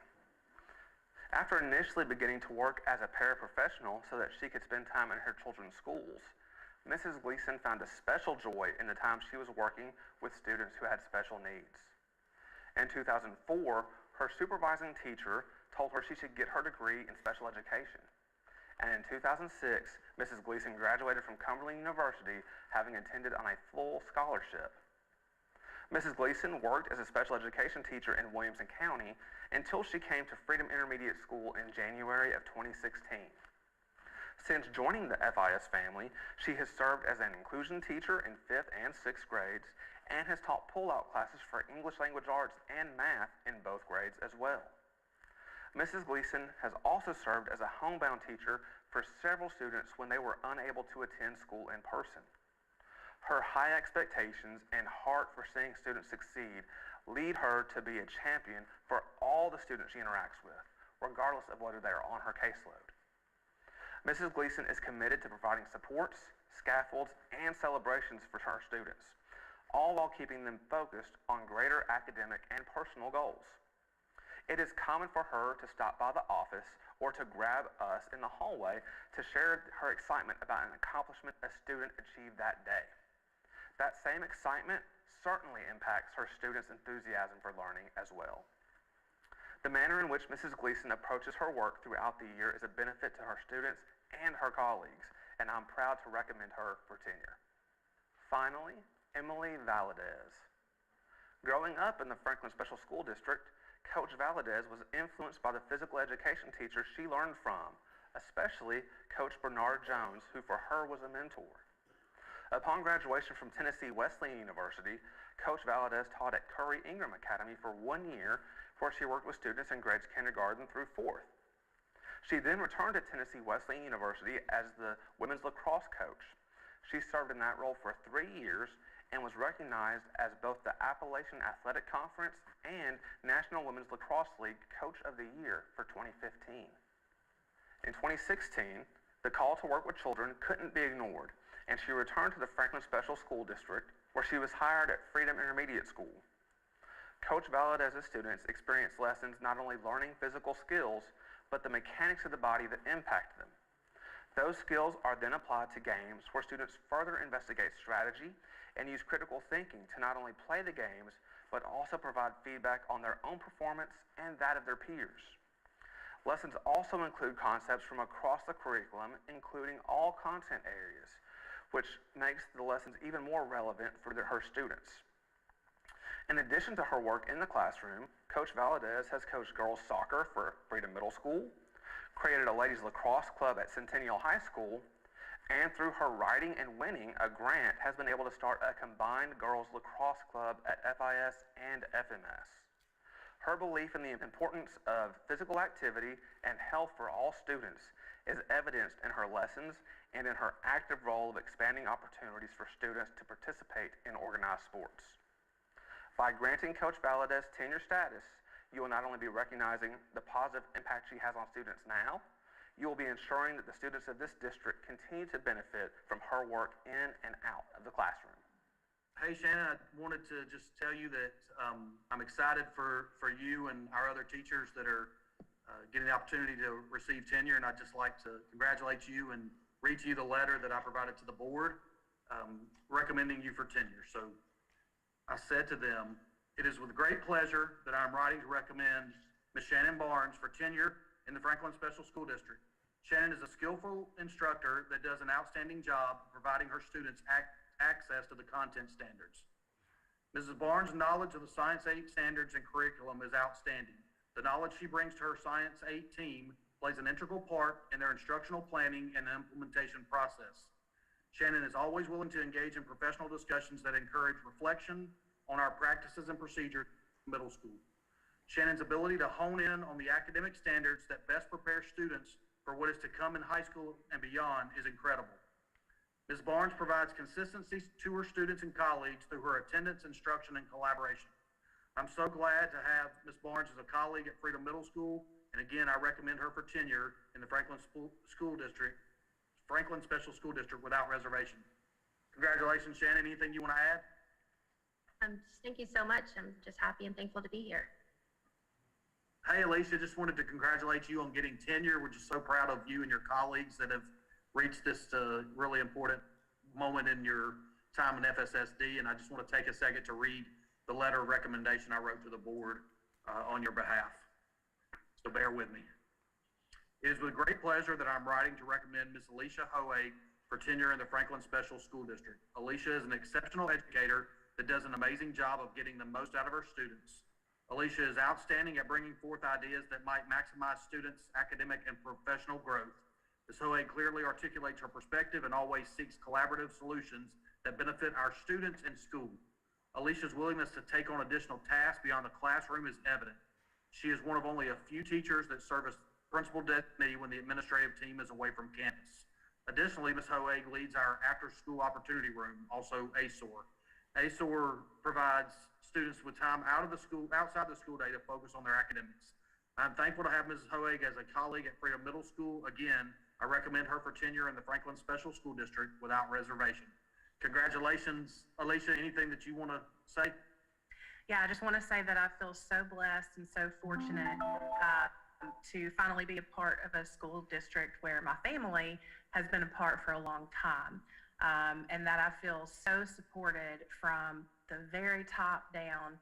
S16: After initially beginning to work as a paraprofessional so that she could spend time in her children's schools, Mrs. Gleason found a special joy in the time she was working with students who had special needs. In 2004, her supervising teacher told her she should get her degree in special education. And in 2006, Mrs. Gleason graduated from Cumberland University, having attended on a full scholarship. Mrs. Gleason worked as a special education teacher in Williamson County until she came to Freedom Intermediate School in January of 2016. Since joining the FIS family, she has served as an inclusion teacher in 5th and 6th grades and has taught pull-out classes for English language arts and math in both grades as well. Mrs. Gleason has also served as a homebound teacher for several students when they were unable to attend school in person. Her high expectations and heart for seeing students succeed lead her to be a champion for all the students she interacts with, regardless of whether they are on her caseload. Mrs. Gleason is committed to providing supports, scaffolds, and celebrations for her students, all while keeping them focused on greater academic and personal goals. It is common for her to stop by the office or to grab us in the hallway to share her excitement about an accomplishment a student achieved that day. That same excitement certainly impacts her students' enthusiasm for learning as well. The manner in which Mrs. Gleason approaches her work throughout the year is a benefit to her students and her colleagues, and I'm proud to recommend her for tenure. Finally, Emily Valadez. Growing up in the Franklin Special School District, Coach Valadez was influenced by the physical education teachers she learned from, especially Coach Bernard Jones, who for her was a mentor. Upon graduation from Tennessee Wesleyan University, Coach Valadez taught at Curry Ingram Academy for 1 year, where she worked with students in grades kindergarten through 4th. She then returned to Tennessee Wesleyan University as the women's lacrosse coach. She served in that role for 3 years and was recognized as both the Appalachian Athletic Conference and National Women's Lacrosse League Coach of the Year for 2015. In 2016, the call to work with children couldn't be ignored, and she returned to the Franklin Special School District, where she was hired at Freedom Intermediate School. Coach Valadez's students experienced lessons not only learning physical skills, but the mechanics of the body that impact them. Those skills are then applied to games where students further investigate strategy and use critical thinking to not only play the games, but also provide feedback on their own performance and that of their peers. Lessons also include concepts from across the curriculum, including all content areas, which makes the lessons even more relevant for her students. In addition to her work in the classroom, Coach Valadez has coached girls soccer for Freedom Middle School, created a ladies lacrosse club at Centennial High School, and through her writing and winning a grant has been able to start a combined girls lacrosse club at FIS and FMS. Her belief in the importance of physical activity and health for all students is evidenced in her lessons and in her active role of expanding opportunities for students to participate in organized sports. By granting Coach Valadez tenure status, you will not only be recognizing the positive impact she has on students now, you will be ensuring that the students of this district continue to benefit from her work in and out of the classroom.
S17: Hey Shannon, I wanted to just tell you that I'm excited for you and our other teachers that are getting the opportunity to receive tenure, and I'd just like to congratulate you and read to you the letter that I provided to the board recommending you for tenure. So I said to them, "It is with great pleasure that I'm writing to recommend Ms. Shannon Barnes for tenure in the Franklin Special School District. Shannon is a skillful instructor that does an outstanding job providing her students access to the content standards. Mrs. Barnes' knowledge of the Science 8 standards and curriculum is outstanding. The knowledge she brings to her Science 8 team plays an integral part in their instructional planning and implementation process. Shannon is always willing to engage in professional discussions that encourage reflection on our practices and procedures in middle school. Shannon's ability to hone in on the academic standards that best prepare students for what is to come in high school and beyond is incredible. Ms. Barnes provides consistency to her students and colleagues through her attendance, instruction, and collaboration. I'm so glad to have Ms. Barnes as a colleague at Freedom Middle School, and again, I recommend her for tenure in the Franklin Special School District without reservation. Congratulations, Shannon. Anything you want to add?
S13: Thank you so much. I'm just happy and thankful to be here.
S17: Hey, Alicia, just wanted to congratulate you on getting tenure. We're just so proud of you and your colleagues that have reached this really important moment in your time in FSSD, and I just want to take a second to read the letter of recommendation I wrote to the board on your behalf. So bear with me. It is with great pleasure that I'm writing to recommend Ms. Alicia Hoeg for tenure in the Franklin Special School District. Alicia is an exceptional educator that does an amazing job of getting the most out of her students. Alicia is outstanding at bringing forth ideas that might maximize students' academic and professional growth. Ms. Hoeg clearly articulates her perspective and always seeks collaborative solutions that benefit our students and school. Alicia's willingness to take on additional tasks beyond the classroom is evident. She is one of only a few teachers that serve as principal designee when the administrative team is away from campus. Additionally, Ms. Hoeg leads our after-school opportunity room, also ASOR. ASOR provides students with time outside the school day to focus on their academics. I'm thankful to have Mrs. Hoeg as a colleague at Freedom Middle School. Again, I recommend her for tenure in the Franklin Special School District without reservation. Congratulations, Alicia. Anything that you want to say?
S11: Yeah, I just want to say that I feel so blessed and so fortunate to finally be a part of a school district where my family has been a part for a long time, and that I feel so supported from the very top down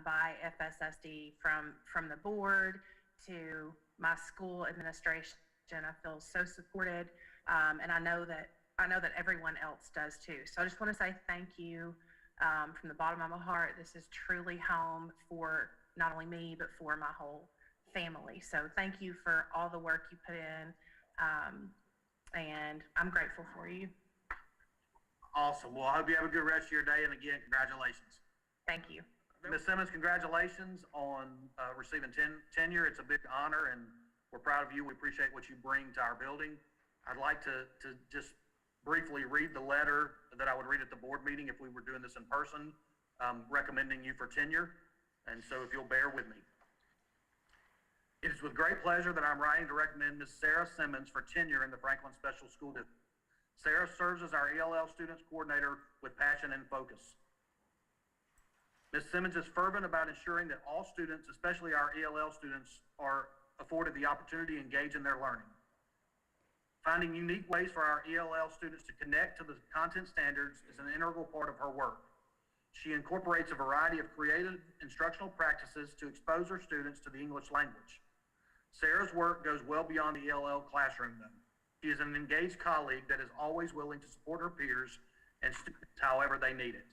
S11: by FSSD, from the board to my school administration. I feel so supported, and I know that everyone else does too. So I just want to say thank you from the bottom of my heart. This is truly home for not only me, but for my whole family. So thank you for all the work you put in, and I'm grateful for you.
S17: Awesome. Well, I hope you have a good rest of your day, and again, congratulations.
S11: Thank you.
S17: Ms. Simmons, congratulations on receiving tenure. It's a big honor, and we're proud of you. We appreciate what you bring to our building. I'd like to just briefly read the letter that I would read at the board meeting if we were doing this in person, recommending you for tenure. And so if you'll bear with me. It is with great pleasure that I'm writing to recommend Ms. Sarah Simmons for tenure in the Franklin Special School District. Sarah serves as our ELL Students Coordinator with passion and focus. Ms. Simmons is fervent about ensuring that all students, especially our ELL students, are afforded the opportunity to engage in their learning. Finding unique ways for our ELL students to connect to the content standards is an integral part of her work. She incorporates a variety of creative instructional practices to expose her students to the English language. Sarah's work goes well beyond the ELL classroom, though. She is an engaged colleague that is always willing to support her peers and students however they need it.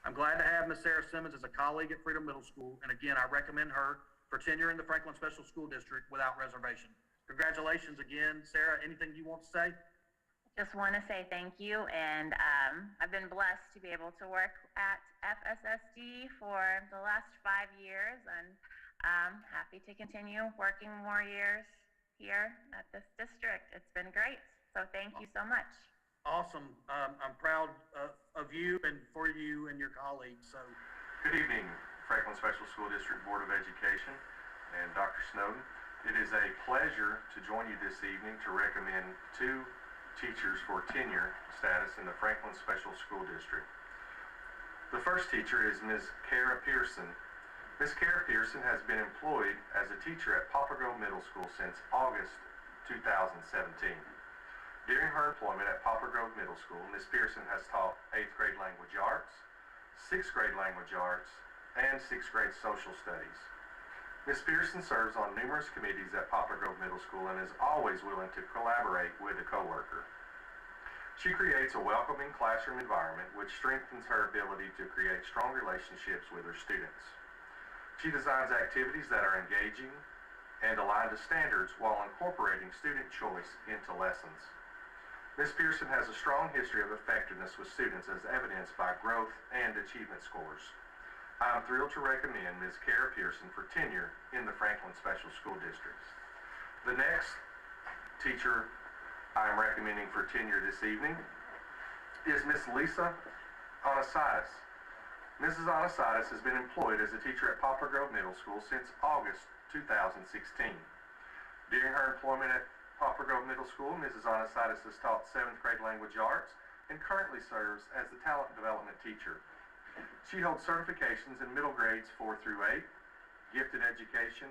S17: I'm glad to have Ms. Sarah Simmons as a colleague at Freedom Middle School, and again, I recommend her for tenure in the Franklin Special School District without reservation. Congratulations again. Sarah, anything you want to say?
S18: Just want to say thank you, and I've been blessed to be able to work at FSSD for the last 5 years, and I'm happy to continue working more years here at this district. It's been great, so thank you so much.
S17: Awesome. I'm proud of you and for you and your colleagues. So,
S19: good evening, Franklin Special School District Board of Education and Dr. Snowden. It is a pleasure to join you this evening to recommend 2 teachers for tenure status in the Franklin Special School District. The first teacher is Ms. Kara Pearson. Ms. Kara Pearson has been employed as a teacher at Poplar Grove Middle School since August 2017. During her employment at Poplar Grove Middle School, Ms. Pearson has taught 8th grade language arts, 6th grade language arts, and 6th grade social studies. Ms. Pearson serves on numerous committees at Poplar Grove Middle School and is always willing to collaborate with a coworker. She creates a welcoming classroom environment which strengthens her ability to create strong relationships with her students. She designs activities that are engaging and aligned to standards while incorporating student choice into lessons. Ms. Pearson has a strong history of effectiveness with students as evidenced by growth and achievement scores. I am thrilled to recommend Ms. Kara Pearson for tenure in the Franklin Special School District. The next teacher I am recommending for tenure this evening is Ms. Lisa Onasitis. Mrs. Onasitis has been employed as a teacher at Poplar Grove Middle School since August 2016. During her employment at Poplar Grove Middle School, Mrs. Onasitis has taught 7th grade language arts and currently serves as the talent development teacher. She holds certifications in middle grades 4 through 8, gifted education,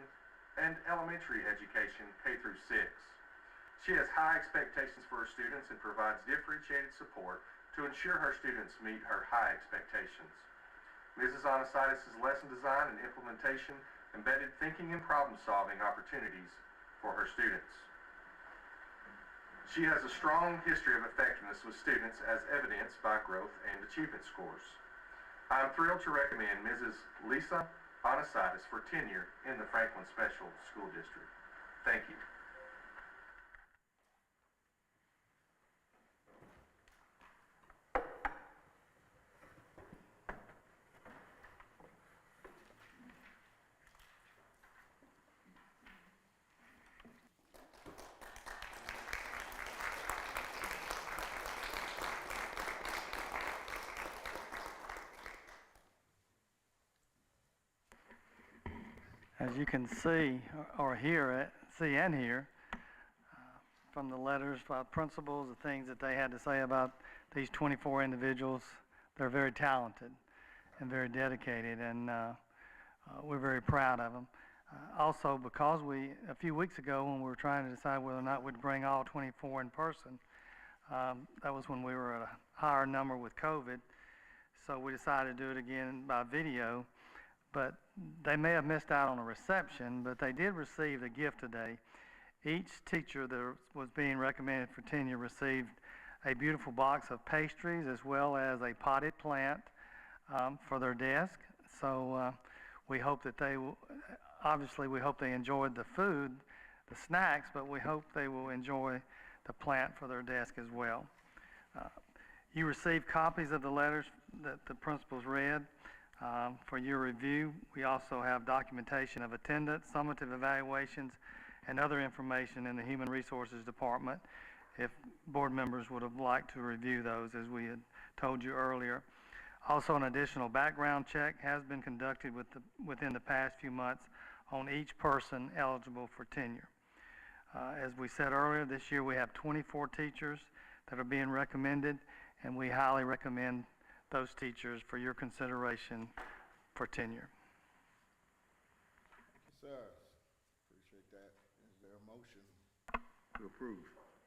S19: and elementary education K through 6. She has high expectations for her students and provides differentiated support to ensure her students meet her high expectations. Mrs. Onasitis' lesson design and implementation embedded thinking and problem-solving opportunities for her students. She has a strong history of effectiveness with students as evidenced by growth and achievement scores. I am thrilled to recommend Mrs. Lisa Onasitis for tenure in the Franklin Special School District. Thank you.
S9: As you can see or hear, from the letters by principals, the things that they had to say about these 24 individuals, they're very talented and very dedicated, and we're very proud of them. Also, because a few weeks ago when we were trying to decide whether or not we'd bring all 24 in person, that was when we were at a higher number with COVID, so we decided to do it again by video. But they may have missed out on a reception, but they did receive a gift today. Each teacher that was being recommended for tenure received a beautiful box of pastries as well as a potted plant for their desk. So we hope that obviously we hope they enjoyed the food, the snacks, but we hope they will enjoy the plant for their desk as well. You received copies of the letters that the principals read. For your review, we also have documentation of attendance, summative evaluations, and other information in the Human Resources Department if board members would have liked to review those, as we had told you earlier. Also, an additional background check has been conducted within the past few months on each person eligible for tenure. As we said earlier, this year we have 24 teachers that are being recommended, and we highly recommend those teachers for your consideration for tenure.
S1: Thank you, sir. Appreciate that. Is there a motion to approve?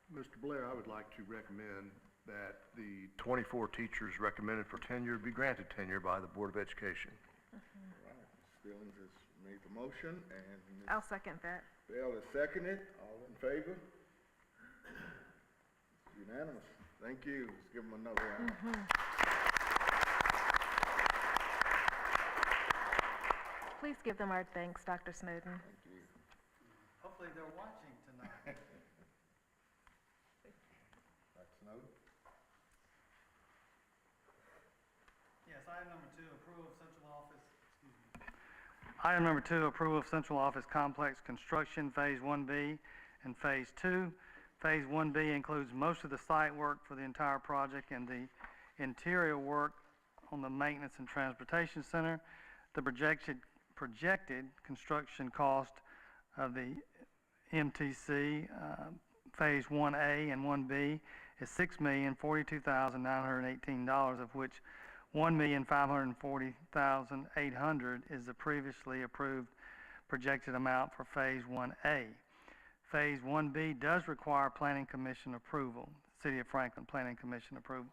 S2: Mr. Blair, I would like to recommend that the 24 teachers recommended for tenure be granted tenure by the Board of Education.
S1: All right, Ms. Stillings has made the motion, and Ms.
S4: I'll second that.
S1: Bell has seconded. All in favor? It's unanimous. Thank you. Let's give them another round.
S4: Please give them our thanks, Dr. Snowden.
S1: Thank you.
S9: Hopefully they're watching tonight.
S1: Dr. Snowden?
S9: Yes, item number 2, approval of central office, Item number 2, approval of central office complex construction, Phase 1B and Phase 2. Phase 1B includes most of the site work for the entire project and the interior work on the maintenance and transportation center. The projected construction cost of the MTC Phase 1A and 1B is $6,042,918, of which $1,540,800 is the previously approved projected amount for Phase 1A. Phase 1B does require Planning Commission approval, City of Franklin Planning Commission approval.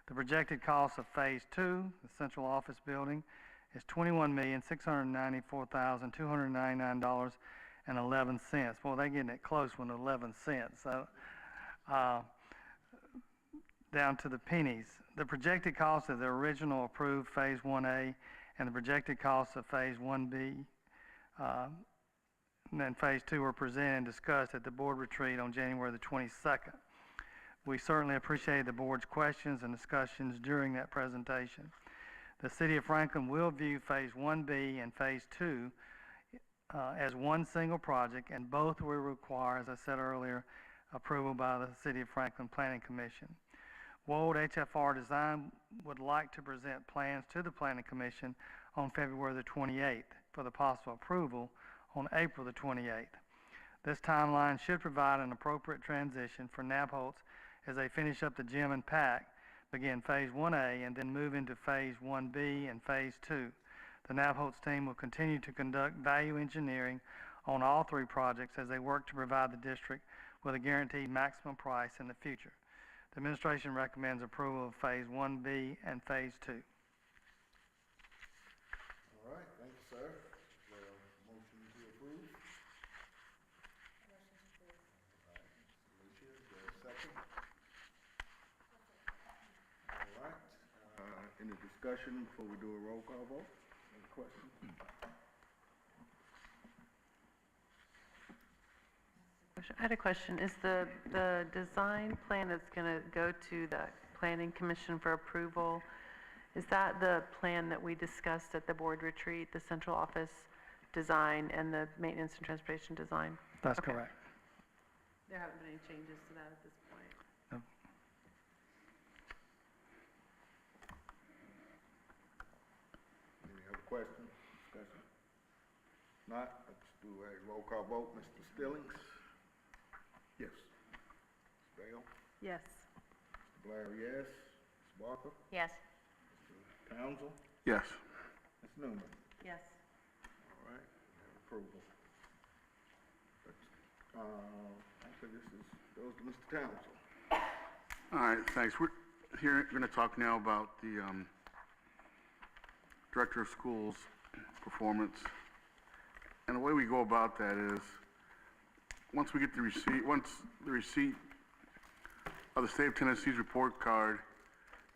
S9: The projected cost of Phase 2, the central office building, is $21,694,299.11. Boy, they're getting it close with 11 cents. So, down to the pennies. The projected cost of the original approved Phase 1A and the projected cost of Phase 1B and then Phase 2 were presented and discussed at the board retreat on January the 22nd. We certainly appreciate the board's questions and discussions during that presentation. The City of Franklin will view Phase 1B and Phase 2 as one single project, and both will require, as I said earlier, approval by the City of Franklin Planning Commission. Wold HFR Design would like to present plans to the Planning Commission on February the 28th for the possible approval on April the 28th. This timeline should provide an appropriate transition for Nabholz as they finish up the gym and pack, begin Phase 1A, and then move into Phase 1B and Phase 2. The Nabholz team will continue to conduct value engineering on all 3 projects as they work to provide the district with a guaranteed maximum price in the future. The administration recommends approval of Phase 1B and Phase 2.
S1: All right, thank you, sir. Is there a Any discussion before we do a roll call vote? Any questions?
S3: I had a question. Is the design plan that's going to go to the Planning Commission for approval, is that the plan that we discussed at the board retreat, the central office design and the maintenance and transportation design?
S9: That's
S3: Okay.
S9: correct.
S3: There haven't been any changes to that at this point.
S9: No.
S1: Any other questions, discussion? Not, let's do a roll call vote. Mr. Stillings? Yes. Ms. Bell?
S4: Yes.
S1: Mr. Blair, yes. Ms. Walker?
S14: Yes.
S1: Mr. Townsend?
S19: Yes.
S1: Ms. Newman?
S3: Yes.
S1: All right, we have approval. Actually, goes to Mr. Townsend.
S20: All right, thanks. We're going to talk now about the Director of Schools performance. And the way we go about that is, once the receipt of the State of Tennessee's report card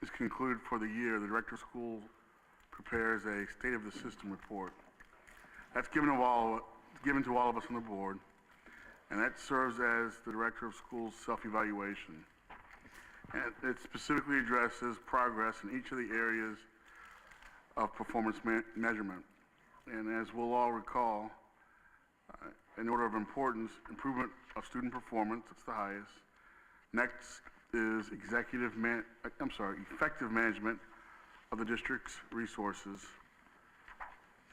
S20: is concluded for the year, the Director of Schools prepares a State of the System report. That's given to all of us on the board, and that serves as the Director of Schools self-evaluation. And it specifically addresses progress in each of the areas of performance measurement. And as we'll all recall, in order of importance, improvement of student performance, that's the highest. Next is effective management of the district's resources.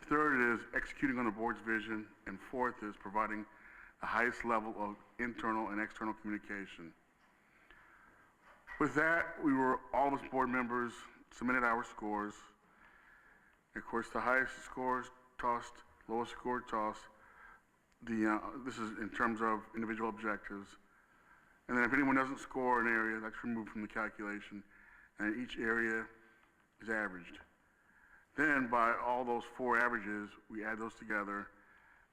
S20: Third is executing on the board's vision, and fourth is providing the highest level of internal and external communication. With that, all of us board members submitted our scores. Of course, the highest scores tossed, lowest score tossed. This is in terms of individual objectives. And then if anyone doesn't score an area, that's removed from the calculation, and each area is averaged. Then by all those four averages, we add those together,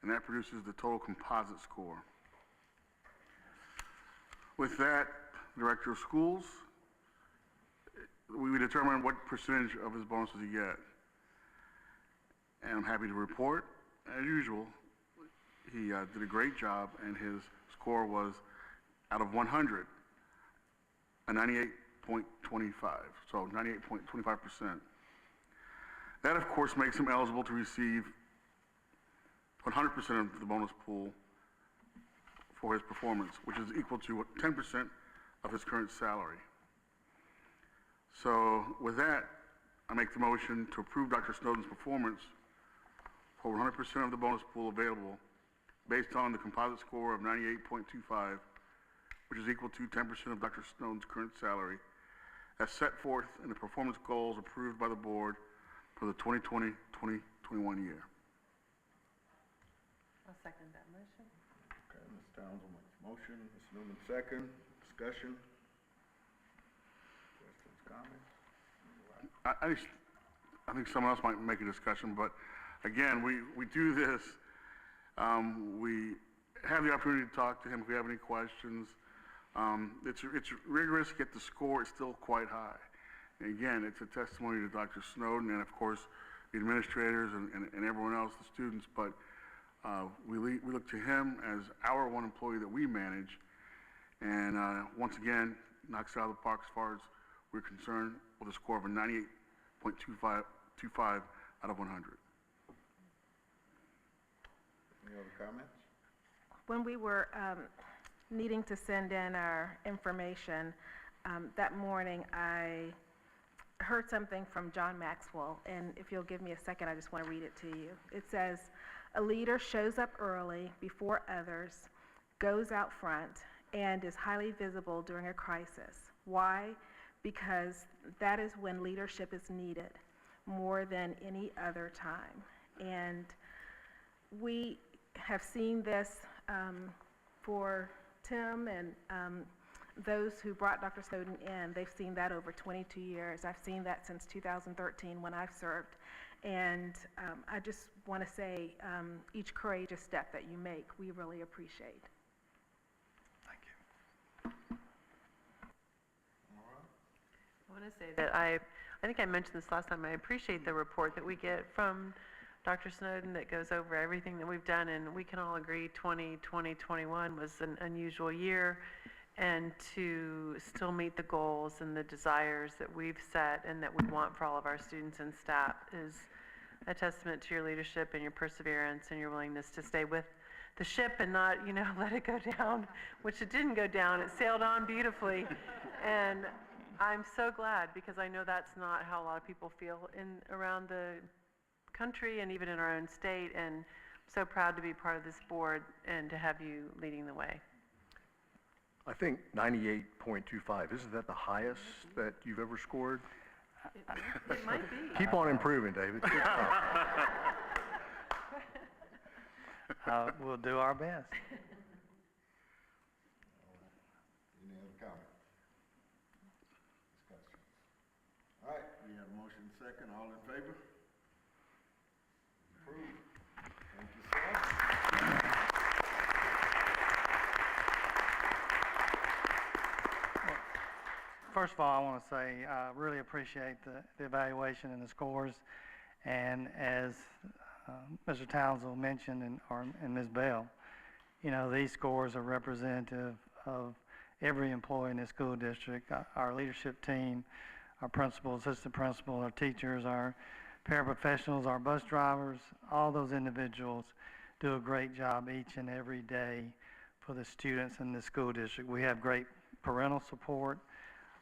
S20: and that produces the total composite score. With that, Director of Schools, we determine what percentage of his bonuses he get. And I'm happy to report, as usual, he did a great job, and his score was, out of 100, a 98.25, so 98.25%. That, of course, makes him eligible to receive 100% of the bonus pool for his performance, which is equal to 10% of his current salary. So with that, I make the motion to approve Dr. Snowden's performance for 100% of the bonus pool available based on the composite score of 98.25, which is equal to 10% of Dr. Snowden's current salary, as set forth in the performance goals approved by the board for the 2020-2021 year.
S3: I'll second that motion.
S1: Okay, Ms. Townsend makes a motion, Ms. Newman second. Discussion? Questions, comments?
S20: I think someone else might make a discussion, but again, we do this. We have the opportunity to talk to him if we have any questions. It's rigorous, yet the score is still quite high. And again, it's a testimony to Dr. Snowden and, of course, the administrators and everyone else, the students, but we look to him as our one employee that we manage, and once again, knocks it out of the park as far as we're concerned, with a score of a 98.25 out of 100.
S1: Any other comments?
S4: When we were needing to send in our information, that morning I heard something from John Maxwell, and if you'll give me a second, I just want to read it to you. It says, "A leader shows up early before others, goes out front, and is highly visible during a crisis. Why? Because that is when leadership is needed more than any other time." And we have seen this for Tim and those who brought Dr. Snowden in. They've seen that over 22 years. I've seen that since 2013 when I've served. And I just want to say each courageous step that you make, we really appreciate.
S1: All right.
S3: want to say that I think I mentioned this last time, I appreciate the report that we get from Dr. Snowden that goes over everything that we've done, and we can all agree 2021 was an unusual year, and to still meet the goals and the desires that we've set and that we want for all of our students and staff is a testament to your leadership and your perseverance and your willingness to stay with the ship and not, let it go down, which it didn't go down. It sailed on beautifully. And I'm so glad, because I know that's not how a lot of people feel around the country and even in our own state. And I'm so proud to be part of this board and to have you leading the way.
S2: I think 98.25, isn't that the highest that you've ever scored?
S3: It might be.
S2: Keep on improving, David. Good job.
S9: We'll do our best.
S1: Any other comment? Discussion. All right, we have a motion second. All in favor? Approved. Thank you, sir.
S9: First of all, I want to say I really appreciate the evaluation and the scores. And as Mr. Townsend mentioned and Ms. Bell, these scores are representative of every employee in the school district, our leadership team, our principal, assistant principal, our teachers, our paraprofessionals, our bus drivers. All those individuals do a great job each and every day for the students in the school district. We have great parental support.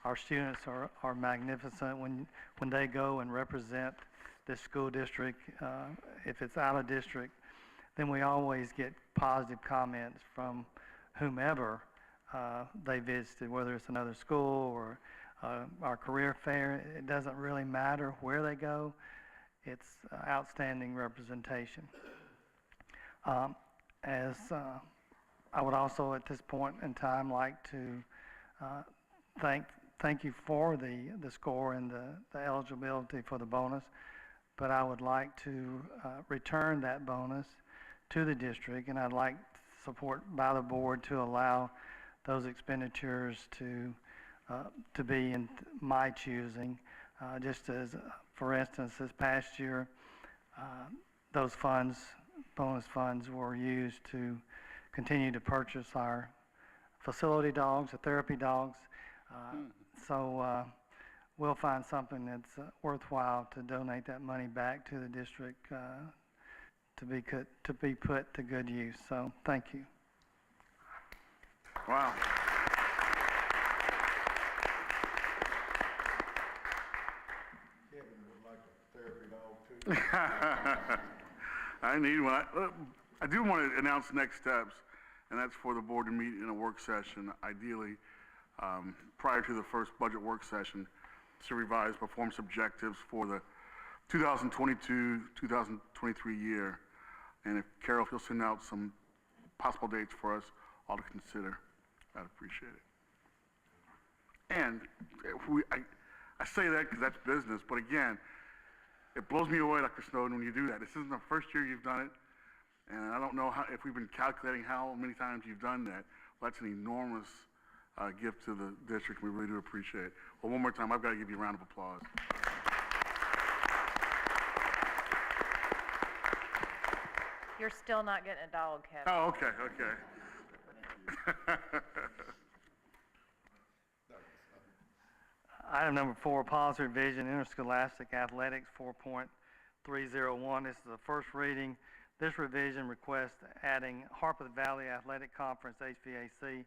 S9: Our students are magnificent when they go and represent the school district. If it's out of district, then we always get positive comments from whomever they visited, whether it's another school or our career fair. It doesn't really matter where they go. It's outstanding representation. I would also at this point in time like to thank you for the score and the eligibility for the bonus, but I would like to return that bonus to the district, and I'd like support by the board to allow those expenditures to be in my choosing. Just as, for instance, this past year, those funds, bonus funds, were used to continue to purchase our facility dogs, the therapy dogs. So we'll find something that's worthwhile to donate that money back to the district to be put to good use. So thank you.
S20: Wow.
S1: Kevin would like a therapy dog too.
S20: I need one. I do want to announce next steps, and that's for the board to meet in a work session, ideally prior to the first budget work session, to revise performance objectives for the 2022-2023 year. And if Carol, if you'll send out some possible dates for us all to consider, I'd appreciate it. And I say that because that's business, but again, it blows me away, Dr. Snowden, when you do that. This isn't the first year you've done it, and I don't know if we've been calculating how many times you've done that. Well, that's an enormous gift to the district. We really do appreciate it. Well, one more time, I've got to give you a round of applause.
S21: You're still not getting a dog, Kevin.
S20: Oh, okay.
S9: Item number 4, policy revision, interscholastic athletics, 4.301. This is the first reading. This revision requests adding Harpeth Valley Athletic Conference, HVAC,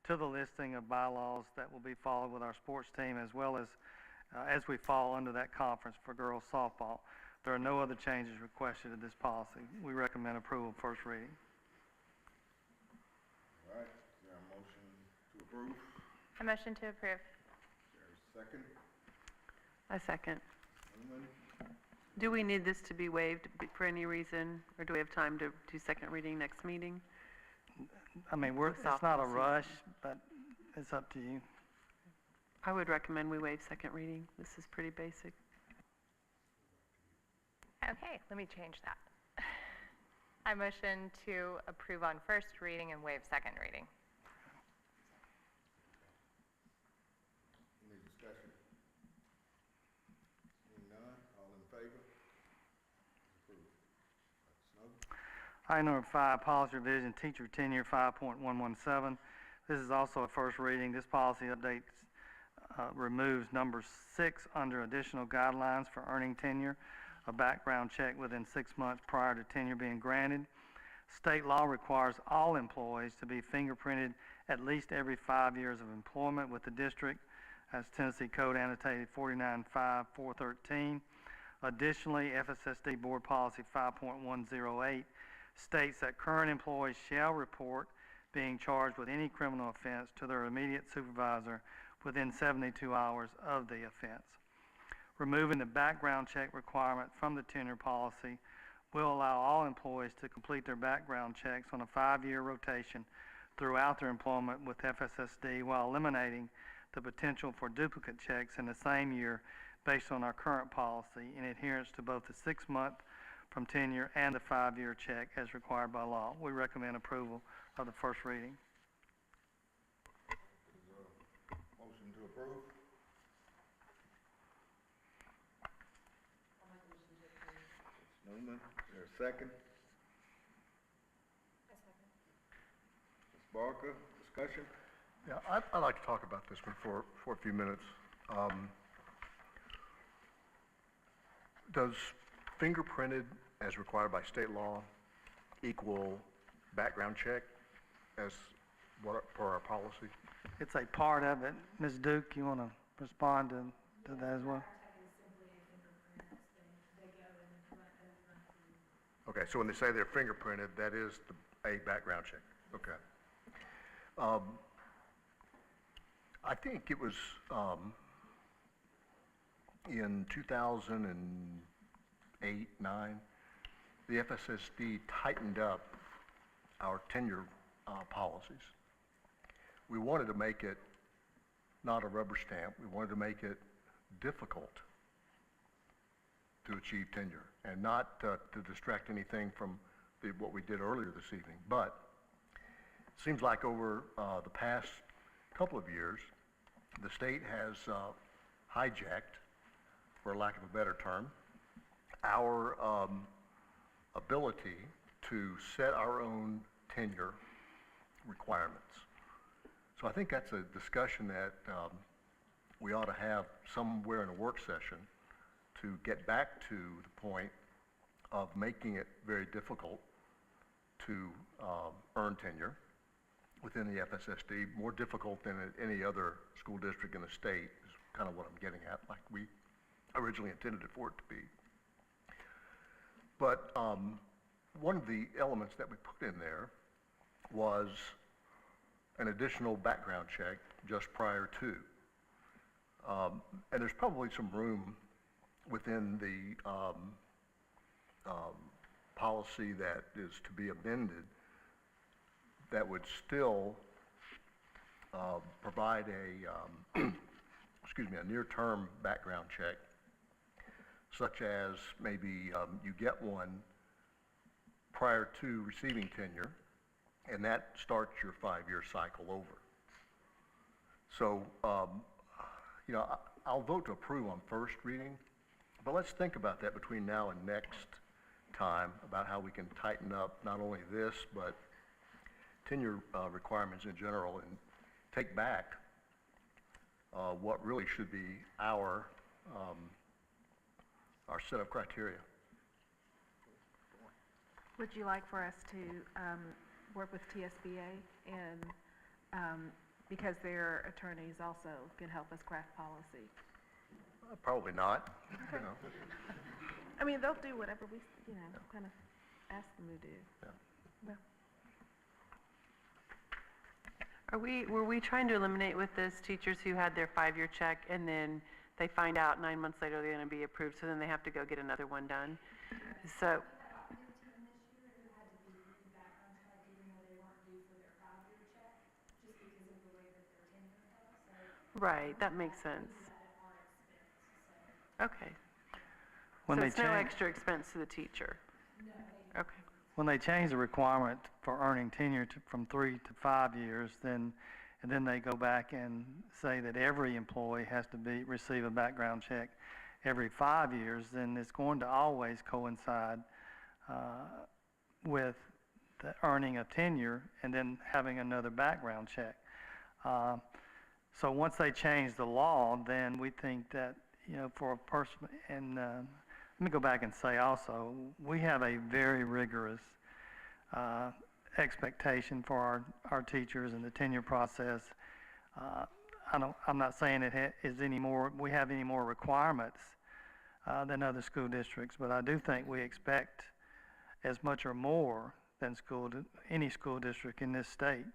S9: to the listing of bylaws that will be followed with our sports team, as well as we fall under that conference for girls softball. There are no other changes requested to this policy. We recommend approval of first reading.
S1: All right, is there a motion to approve?
S21: A motion to approve.
S1: Is there a second?
S3: I second.
S1: Anyone?
S3: Do we need this to be waived for any reason, or do we have time to do second reading next meeting?
S9: I mean, it's not a rush, but it's up to you.
S3: I would recommend we waive second reading. This is pretty basic.
S21: Okay, let me change that. I motion to approve on first reading and waive second reading.
S1: Any discussion?
S9: Item number 5, policy revision, teacher tenure 5.117. This is also a first reading. This policy updates, removes number 6 under additional guidelines for earning tenure, a background check within 6 months prior to tenure being granted. State law requires all employees to be fingerprinted at least every 5 years of employment with the district, as Tennessee Code annotated 495413. Additionally, FSSD Board Policy 5.108 states that current employees shall report being charged with any criminal offense to their immediate supervisor within 72 hours of the offense. Removing the background check requirement from the tenure policy will allow all employees to complete their background checks on a 5-year rotation throughout their employment with FSSD while eliminating the potential for duplicate checks in the same year based on our current policy in adherence to both the 6-month from tenure and the 5-year check as required by law. We recommend approval of the first reading.
S1: Motion to approve? Newman, is there a second?
S13: A second.
S1: Ms. Barker, discussion?
S5: Yeah, I'd like to talk about this one for a few minutes. Does fingerprinted as required by state law equal background check as what per our policy?
S9: It's a part of it. Ms. Duke, you want to respond to that as well?
S5: Okay, so when they say they're fingerprinted, that is a background check. Okay. I think it was in 2008-9, the FSSD tightened up our tenure policies. We wanted to make it not a rubber stamp. We wanted to make it difficult to achieve tenure and not to distract anything from what we did earlier this evening. But it seems like over the past couple of years, the state has hijacked, for lack of a better term, our ability to set our own tenure requirements. So I think that's a discussion that we ought to have somewhere in a work session to get back to the point of making it very difficult to earn tenure within the FSSD, more difficult than at any other school district in the state is kind of what I'm getting at, like we originally intended it for it to be. But one of the elements that we put in there was an additional background check just prior to. And there's probably some room within the policy that is to be amended that would still provide a, excuse me, a near-term background check, such as maybe you get one prior to receiving tenure, and that starts your 5-year cycle over. So, you know, I'll vote to approve on first reading, but let's think about that between now and next time about how we can tighten up not only this, but tenure requirements in general and take back what really should be our set of criteria.
S4: Would you like for us to work with TSBA and because their attorneys also can help us craft policy?
S5: Probably not.
S4: Okay.
S5: You know.
S4: I mean, they'll do whatever we, you know, kind of ask them to do.
S5: Yeah.
S4: Well,
S3: Were we trying to eliminate with this teachers who had their 5-year check and then they find out 9 months later they're going to be approved, so then they have to go get another one done? So. Right, that makes sense. Okay.
S9: When
S3: So
S9: they
S3: it's no
S9: change-
S3: extra expense to the teacher? Okay.
S9: When they change the requirement for earning tenure from 3 to 5 years, and then they go back and say that every employee has to receive a background check every 5 years, then it's going to always coincide with the earning of tenure and then having another background check. So once they change the law, then we think that, you know, for a person, and let me go back and say also, we have a very rigorous expectation for our teachers and the tenure process. I'm not saying we have any more requirements than other school districts, but I do think we expect as much or more than any school district in this state.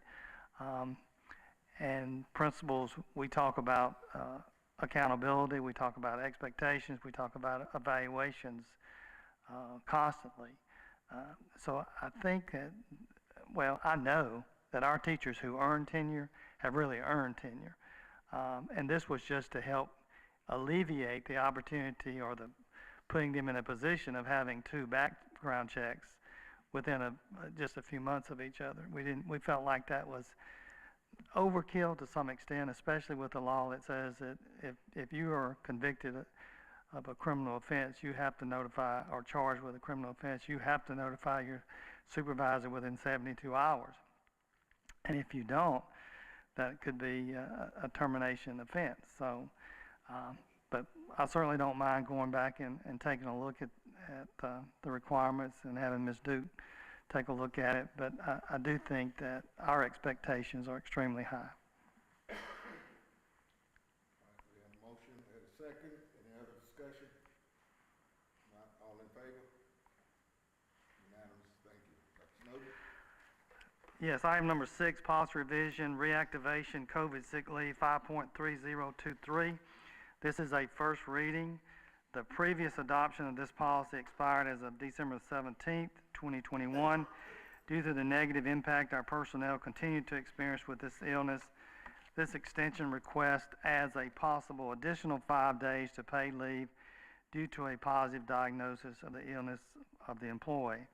S9: And principals, we talk about accountability, we talk about expectations, we talk about evaluations constantly. So I think that, well, I know that our teachers who earn tenure have really earned tenure. And this was just to help alleviate the opportunity or putting them in a position of having 2 background checks within just a few months of each other. We felt like that was overkill to some extent, especially with the law that says that if you are convicted of a criminal offense, you have to notify, or charged with a criminal offense, you have to notify your supervisor within 72 hours. And if you don't, that could be a termination offense. So, but I certainly don't mind going back and taking a look at the requirements and having Ms. Duke take a look at it, but I do think that our expectations are extremely high.
S1: We have a motion, we have a second. Any other discussion? Not all in favor? Unanimous, thank you. Dr. Snowden?
S9: Yes, item number 6, policy revision, reactivation, COVID sick leave, 5.3023. This is a first reading. The previous adoption of this policy expired as of December 17th, 2021. Due to the negative impact our personnel continue to experience with this illness, this extension request adds a possible additional 5 days to paid leave due to a positive diagnosis of the illness of the employee,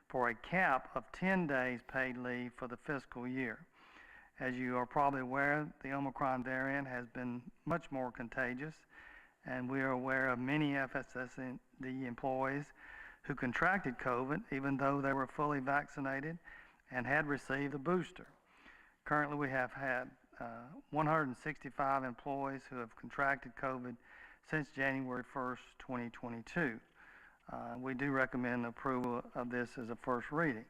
S9: for a cap of 10 days paid leave for the fiscal year. As you are probably aware, the Omicron variant has been much more contagious, and we are aware of many FSSD employees who contracted COVID even though they were fully vaccinated and had received a booster. Currently, we have had 165 employees who have contracted COVID since January 1st, 2022. We do recommend approval of this as a first reading.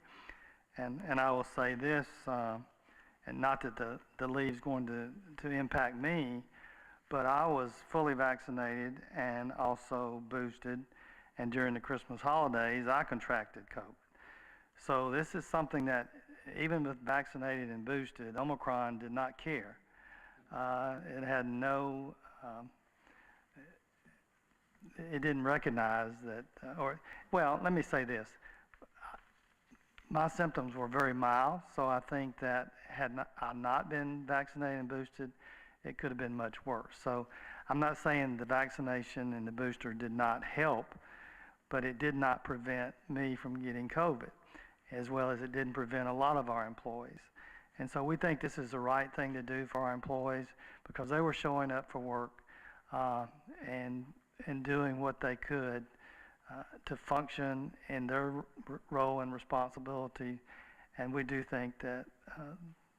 S9: And I will say this, and not that the leave is going to impact me, but I was fully vaccinated and also boosted, and during the Christmas holidays, I contracted COVID. So this is something that, even with vaccinated and boosted, Omicron did not care. It had no, it didn't recognize that, well, let me say this. My symptoms were very mild, so I think that had I not been vaccinated and boosted, it could have been much worse. So I'm not saying the vaccination and the booster did not help, but it did not prevent me from getting COVID, as well as it didn't prevent a lot of our employees. And so we think this is the right thing to do for our employees because they were showing up for work and doing what they could to function in their role and responsibility. And we do think that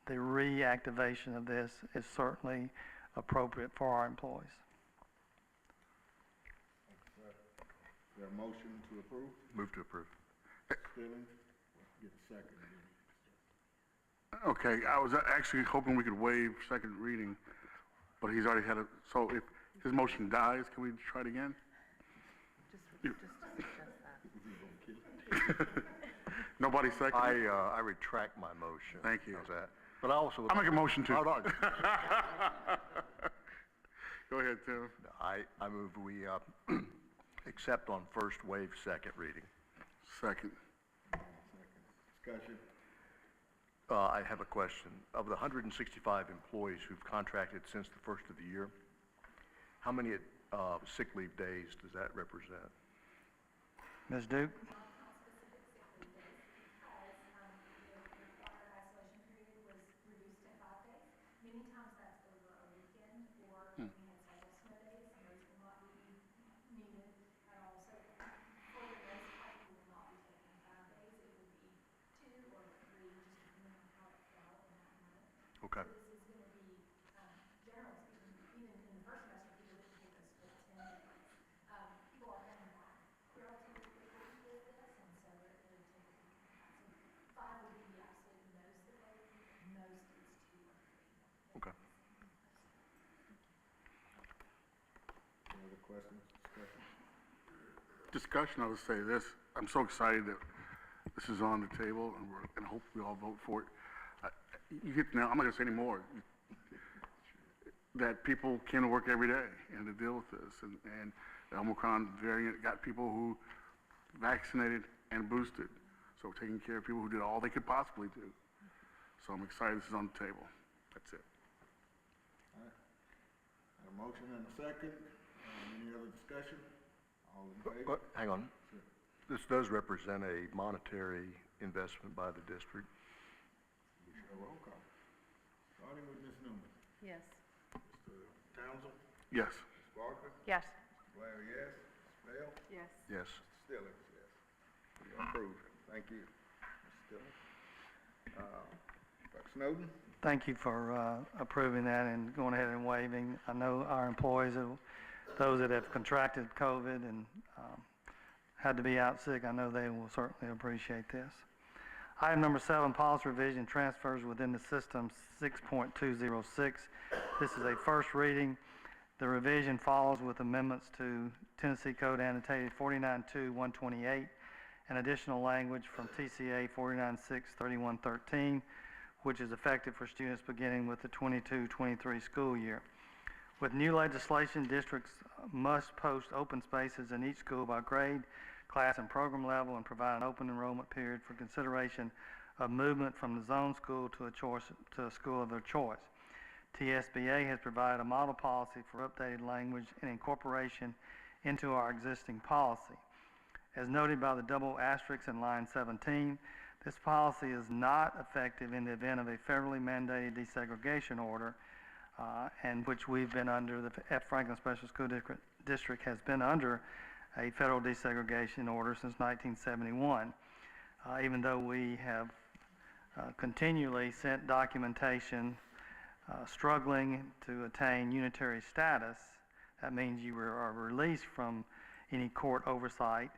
S9: the reactivation of this is certainly appropriate for our employees.
S1: Is there a motion to approve?
S5: Move to approve.
S1: Stillings, get a second.
S20: Okay, I was actually hoping we could waive second reading, but he's already had it. So if his motion dies, can we try it again? Nobody second?
S5: I retract my motion.
S20: Thank you.
S5: How's that? But I also...
S20: I'll make a motion to.
S5: Hold on.
S20: Go ahead, Tim.
S5: I move we accept on first, waive second reading.
S20: Second.
S1: Discussion.
S5: I have a question. Of the 165 employees who've contracted since the first of the year, how many sick leave days does that represent?
S9: Ms. Duke?
S1: Questions, discussion?
S20: Discussion, I would say this, I'm so excited that this is on the table, and I hope we all vote for it. You hit now, I'm not gonna say any more. That people came to work every day and to deal with this, and the Omicron variant got people who vaccinated and boosted. So taking care of people who did all they could possibly do. So I'm excited this is on the table. That's it.
S1: All right. A motion and a second. Any other discussion? All in favor?
S5: Hang on.
S1: Sure.
S5: This does represent a monetary investment by the district.
S1: We should have roll call. Starting with Ms. Newman.
S3: Yes.
S1: Mr. Townsend?
S20: Yes.
S1: Ms. Barker?
S21: Yes.
S1: Ms. Blair, yes. Ms. Bell?
S3: Yes.
S5: Yes.
S1: Mr. Stillings, yes. Approved. Thank you, Mr. Stillings. Dr. Snowden?
S9: Thank you for approving that and going ahead and waiving. I know our employees, those that have contracted COVID and had to be out sick, I know they will certainly appreciate this. Item number 7, policy revision transfers within the system 6.206. This is a first reading. The revision follows with amendments to Tennessee Code annotated 49.2.128 and additional language from TCA 49.6.31.13, which is effective for students beginning with the 22-23 school year. With new legislation, districts must post open spaces in each school by grade, class, and program level and provide an open enrollment period for consideration of movement from the zone school to a school of their choice. TSBA has provided a model policy for updated language and incorporation into our existing policy. As noted by the double asterisk in line 17, this policy is not effective in the event of a federally mandated desegregation order, and which we've been under, the F. Franklin Special School District has been under a federal desegregation order since 1971. Even though we have continually sent documentation struggling to attain unitary status, that means you are released from any court oversight.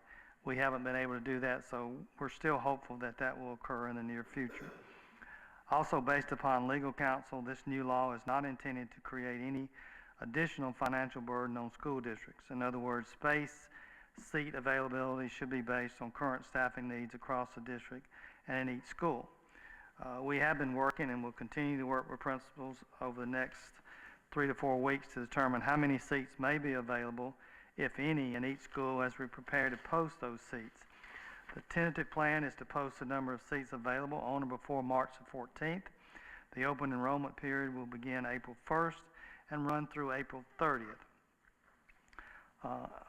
S9: We haven't been able to do that, so we're still hopeful that that will occur in the near future. Also, based upon legal counsel, this new law is not intended to create any additional financial burden on school districts. In other words, space, seat availability should be based on current staffing needs across the district and in each school. We have been working and will continue to work with principals over the next 3 to 4 weeks to determine how many seats may be available, if any, in each school as we prepare to post those seats. The tentative plan is to post the number of seats available on or before March the 14th. The open enrollment period will begin April 1st and run through April 30th.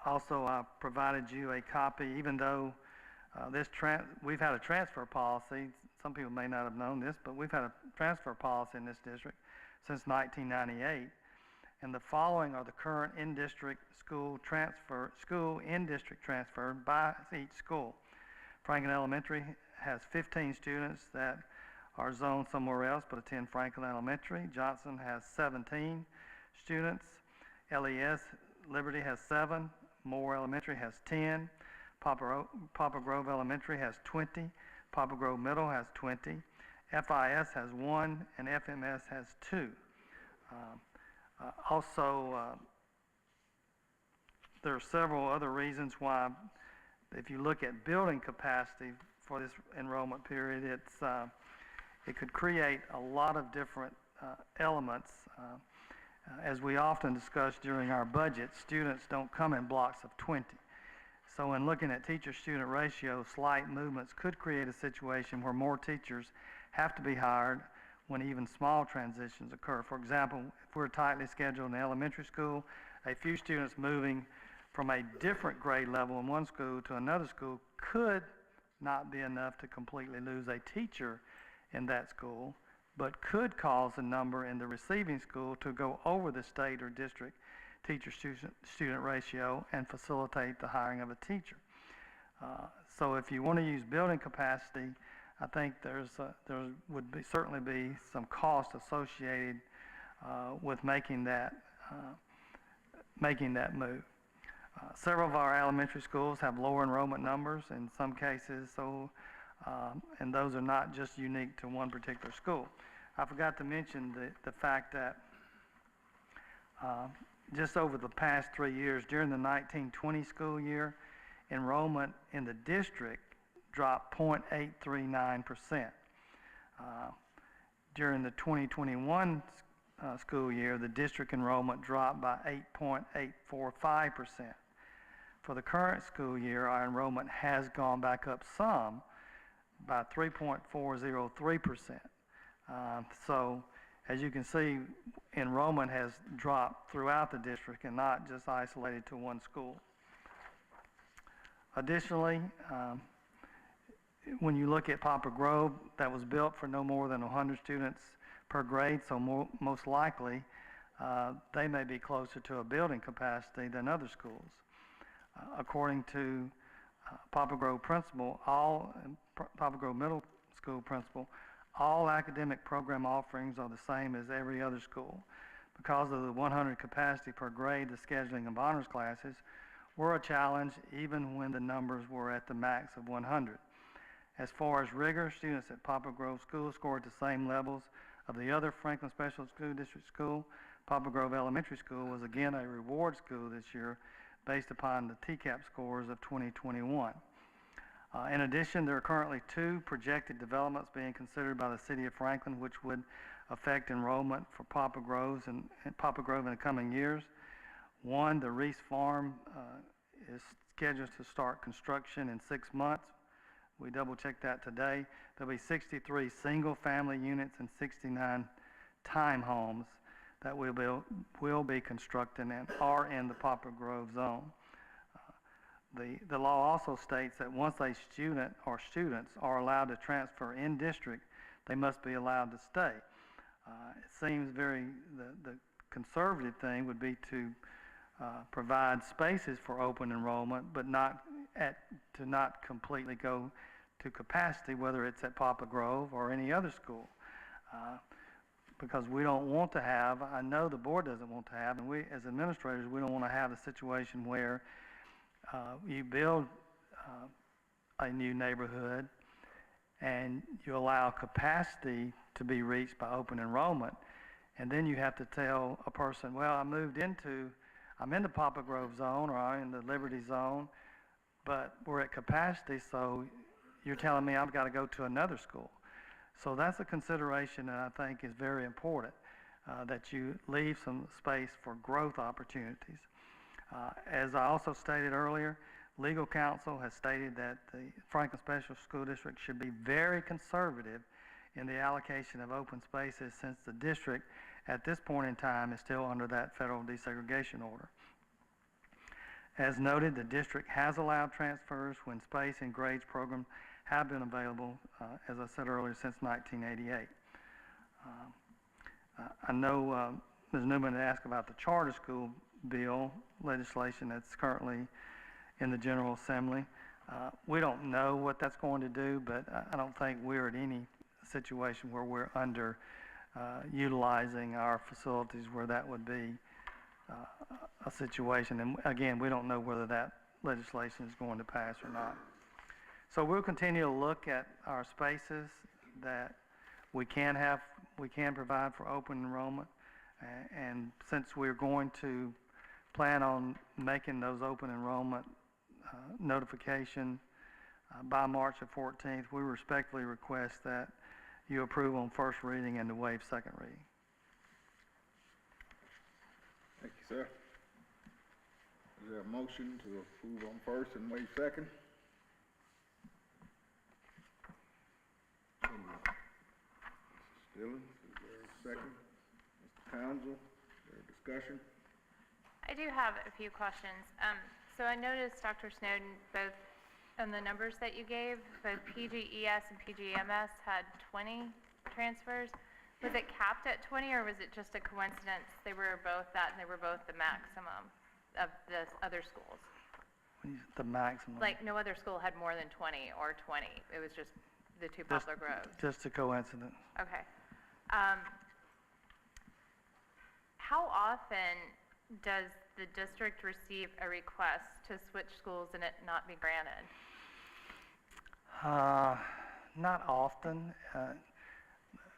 S9: Also, I provided you a copy, even though we've had a transfer policy. Some people may not have known this, but we've had a transfer policy in this district since 1998. And the following are the current in-district school in-district transfer by each school. Franklin Elementary has 15 students that are zoned somewhere else but attend Franklin Elementary. Johnson has 17 students. LES Liberty has 7. Moore Elementary has 10. Poplar Grove Elementary has 20. Poplar Grove Middle has 20. FIS has 1, and FMS has 2. There are several other reasons why, if you look at building capacity for this enrollment period, it could create a lot of different elements. As we often discuss during our budget, students don't come in blocks of 20. So in looking at teacher-student ratio, slight movements could create a situation where more teachers have to be hired when even small transitions occur. For example, if we're tightly scheduled in elementary school, a few students moving from a different grade level in one school to another school could not be enough to completely lose a teacher in that school, but could cause a number in the receiving school to go over the state or district teacher-student ratio and facilitate the hiring of a teacher. So if you want to use building capacity, I think there would certainly be some cost associated with making that move. Several of our elementary schools have lower enrollment numbers in some cases, and those are not just unique to one particular school. I forgot to mention the fact that just over the past 3 years, during the 1920 school year, enrollment in the district dropped 0.839%. During the 2021 school year, the district enrollment dropped by 8.845%. For the current school year, our enrollment has gone back up some by 3.403%. So as you can see, enrollment has dropped throughout the district and not just isolated to one school. Additionally, when you look at Poplar Grove, that was built for no more than 100 students per grade, so most likely they may be closer to a building capacity than other schools. According to Poplar Grove principal, Poplar Grove Middle School principal, all academic program offerings are the same as every other school. Because of the 100 capacity per grade, the scheduling of honors classes were a challenge even when the numbers were at the max of 100. As far as rigor, students at Poplar Grove School scored the same levels of the other Franklin Special School District school. Poplar Grove Elementary School was again a reward school this year based upon the TCAP scores of 2021. In addition, there are currently 2 projected developments being considered by the City of Franklin, which would affect enrollment for Poplar Grove in the coming years. One, the Reese Farm is scheduled to start construction in 6 months. We double-checked that today. There'll be 63 single-family units and 69 time homes that will be constructed and are in the Poplar Grove zone. The law also states that once a student or students are allowed to transfer in district, they must be allowed to stay. It seems the conservative thing would be to provide spaces for open enrollment, but to not completely go to capacity, whether it's at Poplar Grove or any other school. Because we don't want to have, I know the board doesn't want to have, and we as administrators, we don't want to have a situation where you build a new neighborhood and you allow capacity to be reached by open enrollment, and then you have to tell a person, well, I'm in the Poplar Grove zone or I'm in the Liberty zone, but we're at capacity, so you're telling me I've got to go to another school. So that's a consideration that I think is very important, that you leave some space for growth opportunities. As I also stated earlier, legal counsel has stated that the Franklin Special School District should be very conservative in the allocation of open spaces since the district at this point in time is still under that federal desegregation order. As noted, the district has allowed transfers when space and grades program have been available, as I said earlier, since 1988. I know Ms. Newman had asked about the charter school bill legislation that's currently in the General Assembly. We don't know what that's going to do, but I don't think we're in any situation where we're under utilizing our facilities where that would be a situation. And again, we don't know whether that legislation is going to pass or not. So we'll continue to look at our spaces that we can provide for open enrollment. And since we're going to plan on making those open enrollment notification by March the 14th, we respectfully request that you approve on first reading and to waive second reading.
S1: Thank you, sir. Is there a motion to approve on first and waive second? Mrs. Stillings, is there a second? Mr. Townsend, is there a discussion?
S21: I do have a few questions. So I noticed, Dr. Snowden, both on the numbers that you gave, both PGES and PGMS had 20 transfers. Was it capped at 20, or was it just a coincidence they were both that and they were both the maximum of the other schools?
S9: The maximum?
S21: Like no other school had more than 20 or 20. It was just the two Poplar Groves.
S9: Just a coincidence.
S21: Okay. How often does the district receive a request to switch schools and it not be granted?
S9: Not often.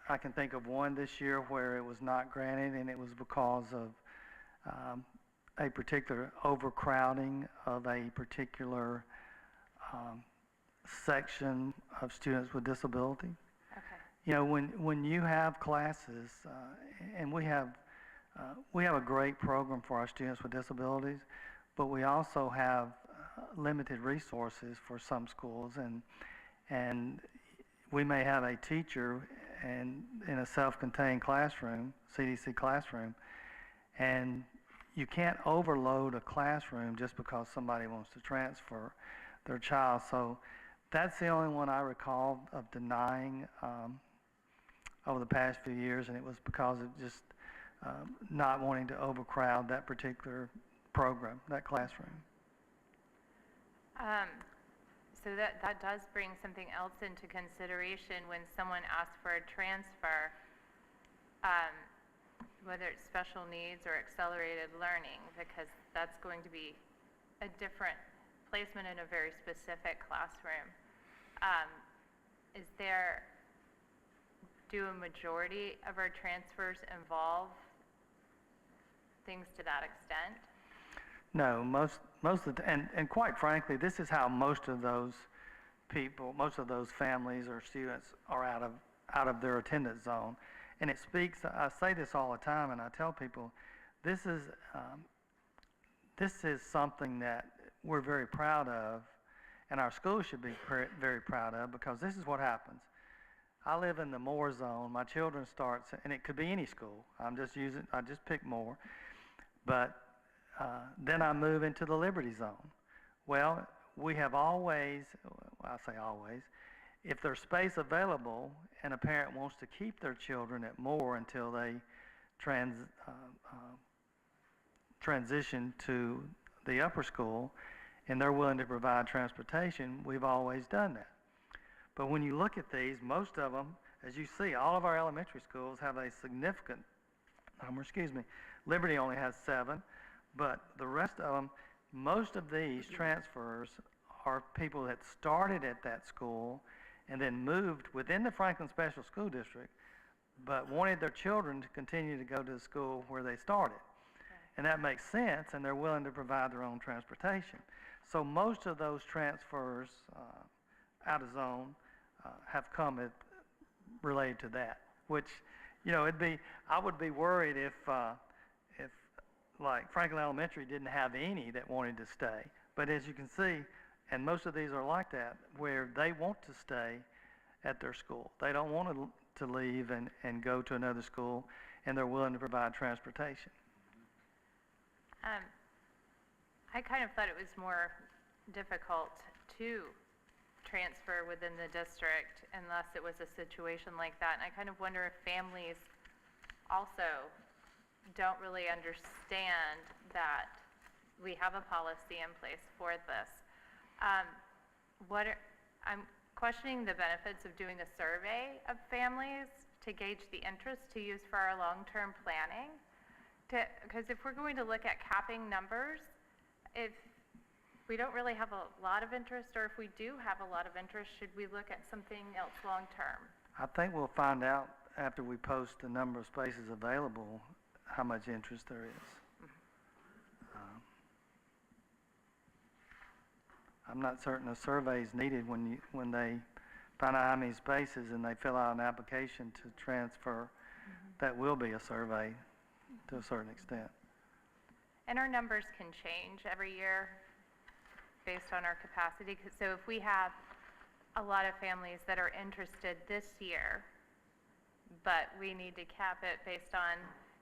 S9: I can think of one this year where it was not granted, and it was because of a particular overcrowding of a particular section of students with disability.
S21: Okay.
S9: You know, when you have classes, and we have a great program for our students with disabilities, but we also have limited resources for some schools, and we may have a teacher in a self-contained classroom, CDC classroom, and you can't overload a classroom just because somebody wants to transfer their child. So that's the only one I recall of denying over the past few years, and it was because of just not wanting to overcrowd that particular program, that classroom.
S21: So that does bring something else into consideration when someone asks for a transfer, whether it's special needs or accelerated learning, because that's going to be a different placement in a very specific classroom. Do a majority of our transfers involve things to that extent?
S9: No, most of the, and quite frankly, this is how most of those people, most of those families or students are out of their attendance zone. And it speaks, I say this all the time, and I tell people, this is something that we're very proud of, and our schools should be very proud of, because this is what happens. I live in the Moore zone. My children start, and it could be any school. I just pick Moore. But then I move into the Liberty zone. Well, we have always, I say always, if there's space available and a parent wants to keep their children at Moore until they transition to the upper school and they're willing to provide transportation, we've always done that. But when you look at these, most of them, as you see, all of our elementary schools have a significant number. Liberty only has 7, but the rest of them, most of these transfers are people that started at that school and then moved within the Franklin Special School District, but wanted their children to continue to go to the school where they started. And that makes sense, and they're willing to provide their own transportation. So most of those transfers out of zone have come related to that, which, you know, I would be worried if like Franklin Elementary didn't have any that wanted to stay. But as you can see, and most of these are like that, where they want to stay at their school. They don't want to leave and go to another school, and they're willing to provide transportation.
S21: I kind of thought it was more difficult to transfer within the district unless it was a situation like that. And I kind of wonder if families also don't really understand that we have a policy in place for this. I'm questioning the benefits of doing a survey of families to gauge the interest to use for our long-term planning. Because if we're going to look at capping numbers, if we don't really have a lot of interest, or if we do have a lot of interest, should we look at something else long-term?
S9: I think we'll find out after we post the number of spaces available how much interest there is. I'm not certain a survey is needed when they find out how many spaces and they fill out an application to transfer. That will be a survey to a certain extent.
S21: And our numbers can change every year based on our capacity. So if we have a lot of families that are interested this year, but we need to cap it based on,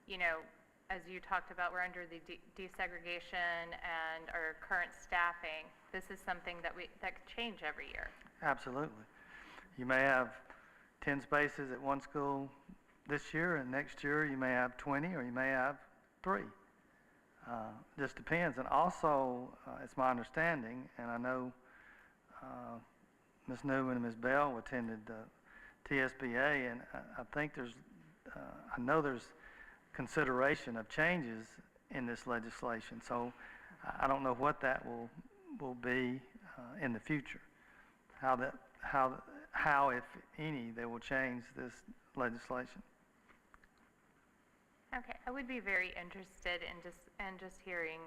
S21: you know, as you talked about, we're under the desegregation and our current staffing. This is something that could change every year.
S9: Absolutely. You may have 10 spaces at one school this year, and next year you may have 20, or you may have 3. Just depends. And also, it's my understanding, and I know Ms. Newman and Ms. Bell attended TSBA, and I think I know there's consideration of changes in this legislation. So I don't know what that will be in the future. How, if any, they will change this legislation.
S21: Okay, I would be very interested in just hearing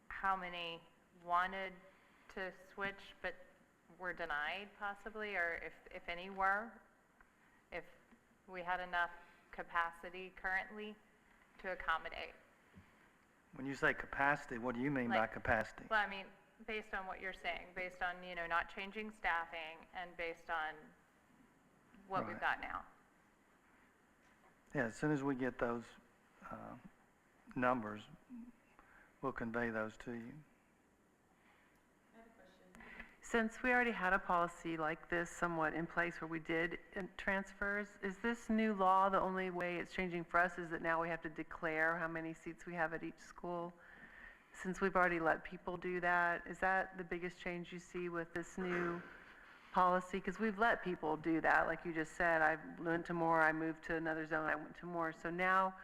S21: how many wanted to switch but were denied possibly, or if any were, if we had enough capacity currently to accommodate.
S9: When you say capacity, what do you mean by capacity?
S21: Well, I mean, based on what you're saying, based on, not changing staffing and based on what we've got now.
S9: Yeah, as soon as we get those numbers, we'll convey those to you.
S3: Since we already had a policy like this somewhat in place where we did transfers, is this new law the only way it's changing for us is that now we have to declare how many seats we have at each school? Since we've already let people do that, is that the biggest change you see with this new policy? Because we've let people do that, like you just said. I went to more, I moved to another zone, I went to more. So now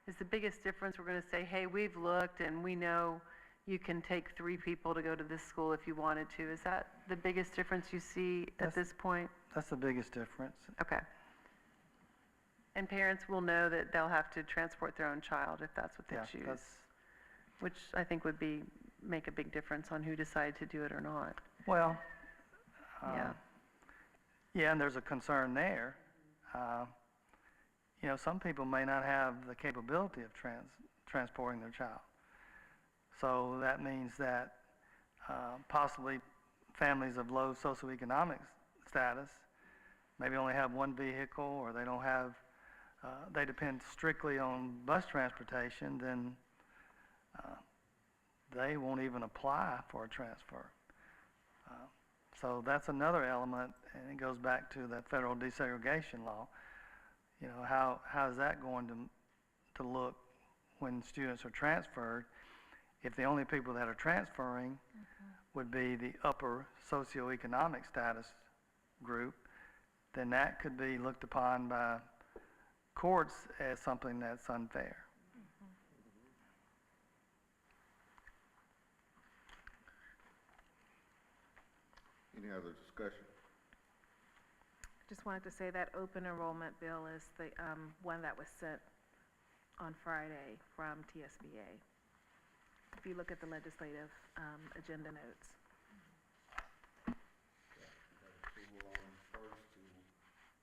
S3: is the biggest difference we're going to say, hey, we've looked and we know you can take 3 people to go to this school if you wanted to. Is that the biggest difference you see at this point?
S9: That's the biggest difference.
S3: Okay. And parents will know that they'll have to transport their own child if that's what they choose, which I think would make a big difference on who decided to do it or not.
S9: Well, yeah, and there's a concern there. Some people may not have the capability of transporting their child. So that means that possibly families of low socioeconomic status maybe only have one vehicle, or they don't have, they depend strictly on bus transportation, then they won't even apply for a transfer. So that's another element, and it goes back to that federal desegregation law. How is that going to look when students are transferred? If the only people that are transferring would be the upper socioeconomic status group, then that could be looked upon by courts as something that's unfair.
S1: Any other discussion?
S4: Just wanted to say that open enrollment bill is the one that was sent on Friday from TSBA. If you look at the legislative agenda notes.
S1: Approval on first to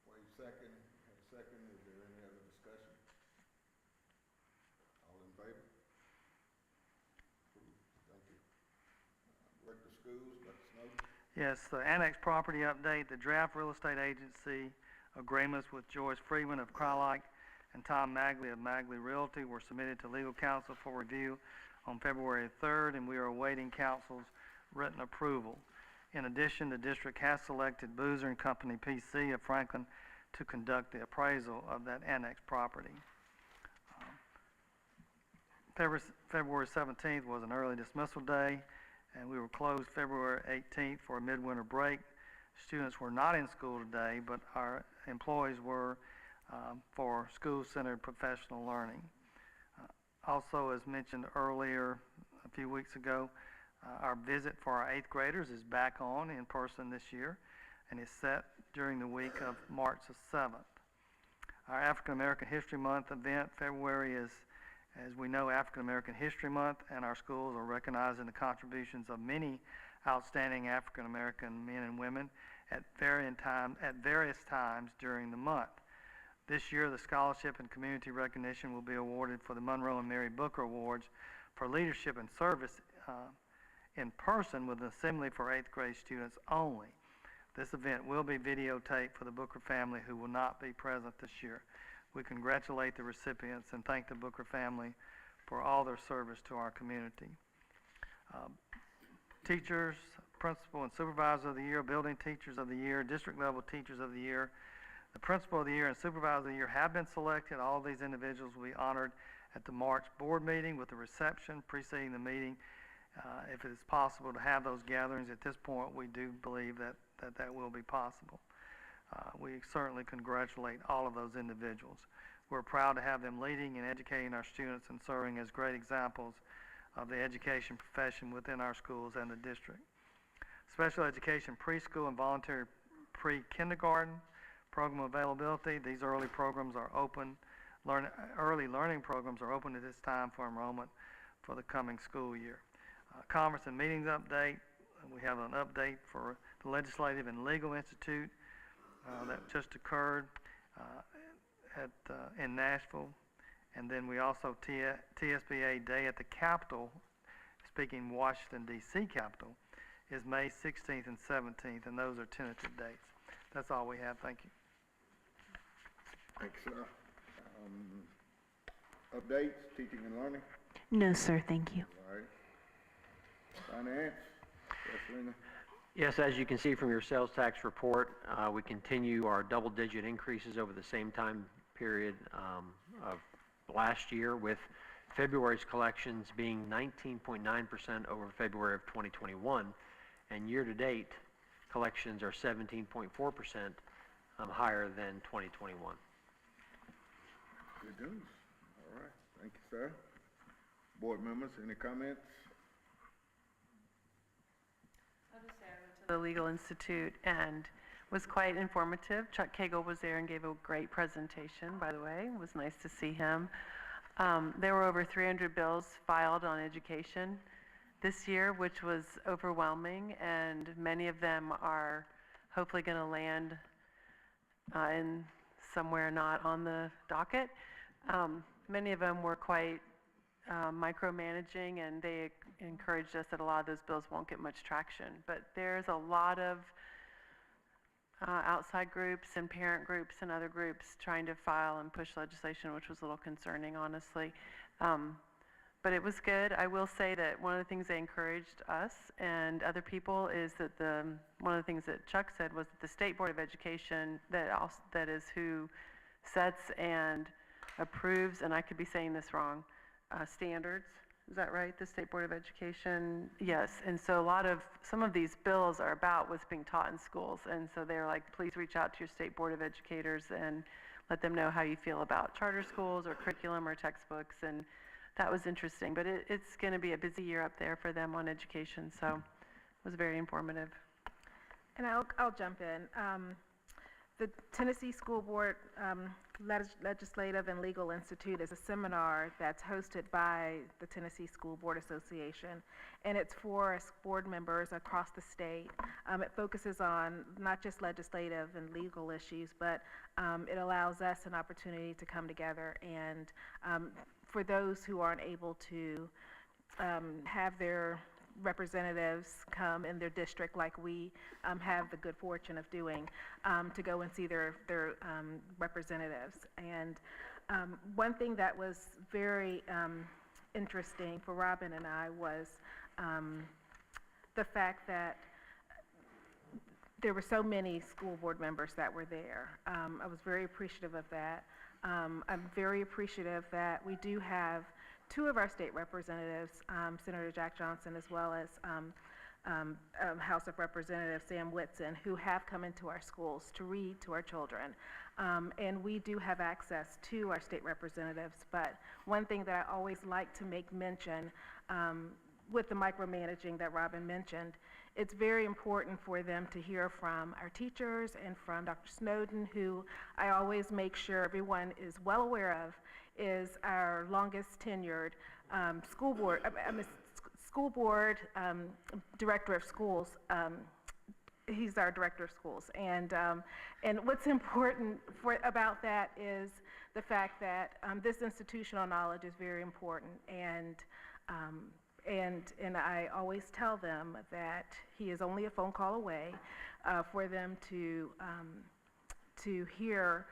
S1: waive second, and second, is there any other discussion? All in favor? Thank you. Director of Schools, Dr. Snowden.
S9: Yes, the annex property update, the draft real estate agency agreements with Joyce Freeman of Crylike and Tom Magley of Magley Realty were submitted to legal counsel for review on February 3rd, and we are awaiting counsel's written approval. In addition, the district has selected Boozer and Company PC of Franklin to conduct the appraisal of that annex property. February 17th was an early dismissal day, and we were closed February 18th for a midwinter break. Students were not in school today, but our employees were for school-centered professional learning. Also, as mentioned earlier a few weeks ago, our visit for our 8th graders is back on in person this year and is set during the week of March the 7th. Our African American History Month event, February is, as we know, African American History Month, and our schools are recognizing the contributions of many outstanding African American men and women at various times during the month. This year, the scholarship and community recognition will be awarded for the Monroe and Mary Booker Awards for leadership and service in person with an assembly for 8th grade students only. This event will be videotaped for the Booker family who will not be present this year. We congratulate the recipients and thank the Booker family for all their service to our community. Teachers, Principal and Supervisor of the Year, Building Teachers of the Year, District Level Teachers of the Year, the Principal of the Year and Supervisor of the Year have been selected. All these individuals will be honored at the March board meeting with a reception preceding the meeting. If it is possible to have those gatherings at this point, we do believe that will be possible. We certainly congratulate all of those individuals. We're proud to have them leading and educating our students and serving as great examples of the education profession within our schools and the district. Special education preschool and voluntary pre-kindergarten program availability. These early programs are open early learning programs are open at this time for enrollment for the coming school year. Conference and meetings update. We have an update for the Legislative and Legal Institute that just occurred in Nashville. And then we also TSBA Day at the Capitol, speaking Washington, D.C. Capitol, is May 16th and 17th, and those are tentative dates. That's all we have. Thank you.
S1: Thanks, sir. Updates, teaching and learning?
S6: No, sir, thank you.
S1: All right. Finance? Yes, Lena?
S8: Yes, as you can see from your sales tax report, we continue our double-digit increases over the same time period of last year, with February's collections being 19.9% over February of 2021, and year-to-date collections are 17.4% higher than 2021.
S1: Good news. All right. Thank you, sir. Board members, any comments?
S3: I'll just say I went to the Legal Institute and was quite informative. Chuck Cagle was there and gave a great presentation, by the way. It was nice to see him. There were over 300 bills filed on education this year, which was overwhelming, and many of them are hopefully going to land in somewhere not on the docket. Many of them were quite micromanaging, and they encouraged us that a lot of those bills won't get much traction. But there's a lot of outside groups and parent groups and other groups trying to file and push legislation, which was a little concerning, honestly. But it was good. I will say that one of the things they encouraged us and other people is that one of the things that Chuck said was that the State Board of Education, that is who sets and approves, and I could be saying this wrong, standards. Is that right? The State Board of Education? Yes. And so some of these bills are about what's being taught in schools. And so they're like, please reach out to your State Board of Educators and let them know how you feel about charter schools or curriculum or textbooks. And that was interesting. But it's going to be a busy year up there for them on education. So it was very informative.
S4: And I'll jump in. The Tennessee School Board Legislative and Legal Institute is a seminar that's hosted by the Tennessee School Board Association, and it's for us board members across the state. It focuses on not just legislative and legal issues, but it allows us an opportunity to come together, and for those who aren't able to have their representatives come in their district, like we have the good fortune of doing, to go and see their representatives. And one thing that was very interesting for Robin and I was the fact that there were so many school board members that were there. I was very appreciative of that. I'm very appreciative that we do have two of our state representatives, Senator Jack Johnson, as well as House of Representative Sam Whitson, who have come into our schools to read to our children. And we do have access to our state representatives, but one thing that I always like to make mention with the micromanaging that Robin mentioned, it's very important for them to hear from our teachers and from Dr. Snowden, who I always make sure everyone is well aware of, is our longest tenured school board director of schools. He's our director of schools, and what's important about that is the fact that this institutional knowledge is very important, and I always tell them that he is only a phone call away for them to hear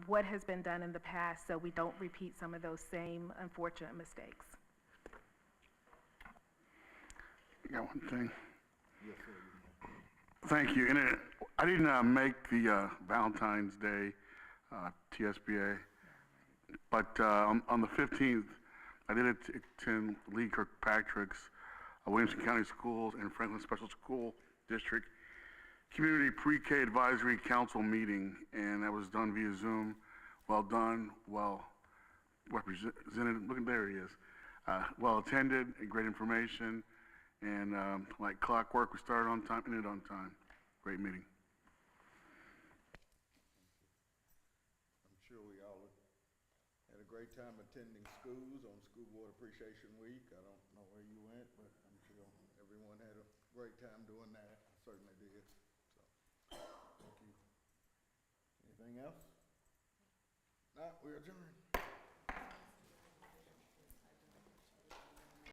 S4: what has been done in the past, so we don't repeat some of those same unfortunate mistakes.
S20: I got one thing. Yes, sir. Thank you. And I didn't make the Valentine's Day TSBA, but on the 15th, I did attend Lee Kirkpatrick's Williamson County Schools and Franklin Special School District Community Pre-K Advisory Council meeting, and that was done via Zoom. Well done, well represented. Look, there he is. Well attended, great information, and like clockwork, we started on time, ended on time. Great meeting.
S1: I'm sure we all great time attending schools on School Board Appreciation Week. I don't know where you went, but I'm sure everyone had a great time doing that. I certainly did. So, thank you. Anything else? Not, we adjourn.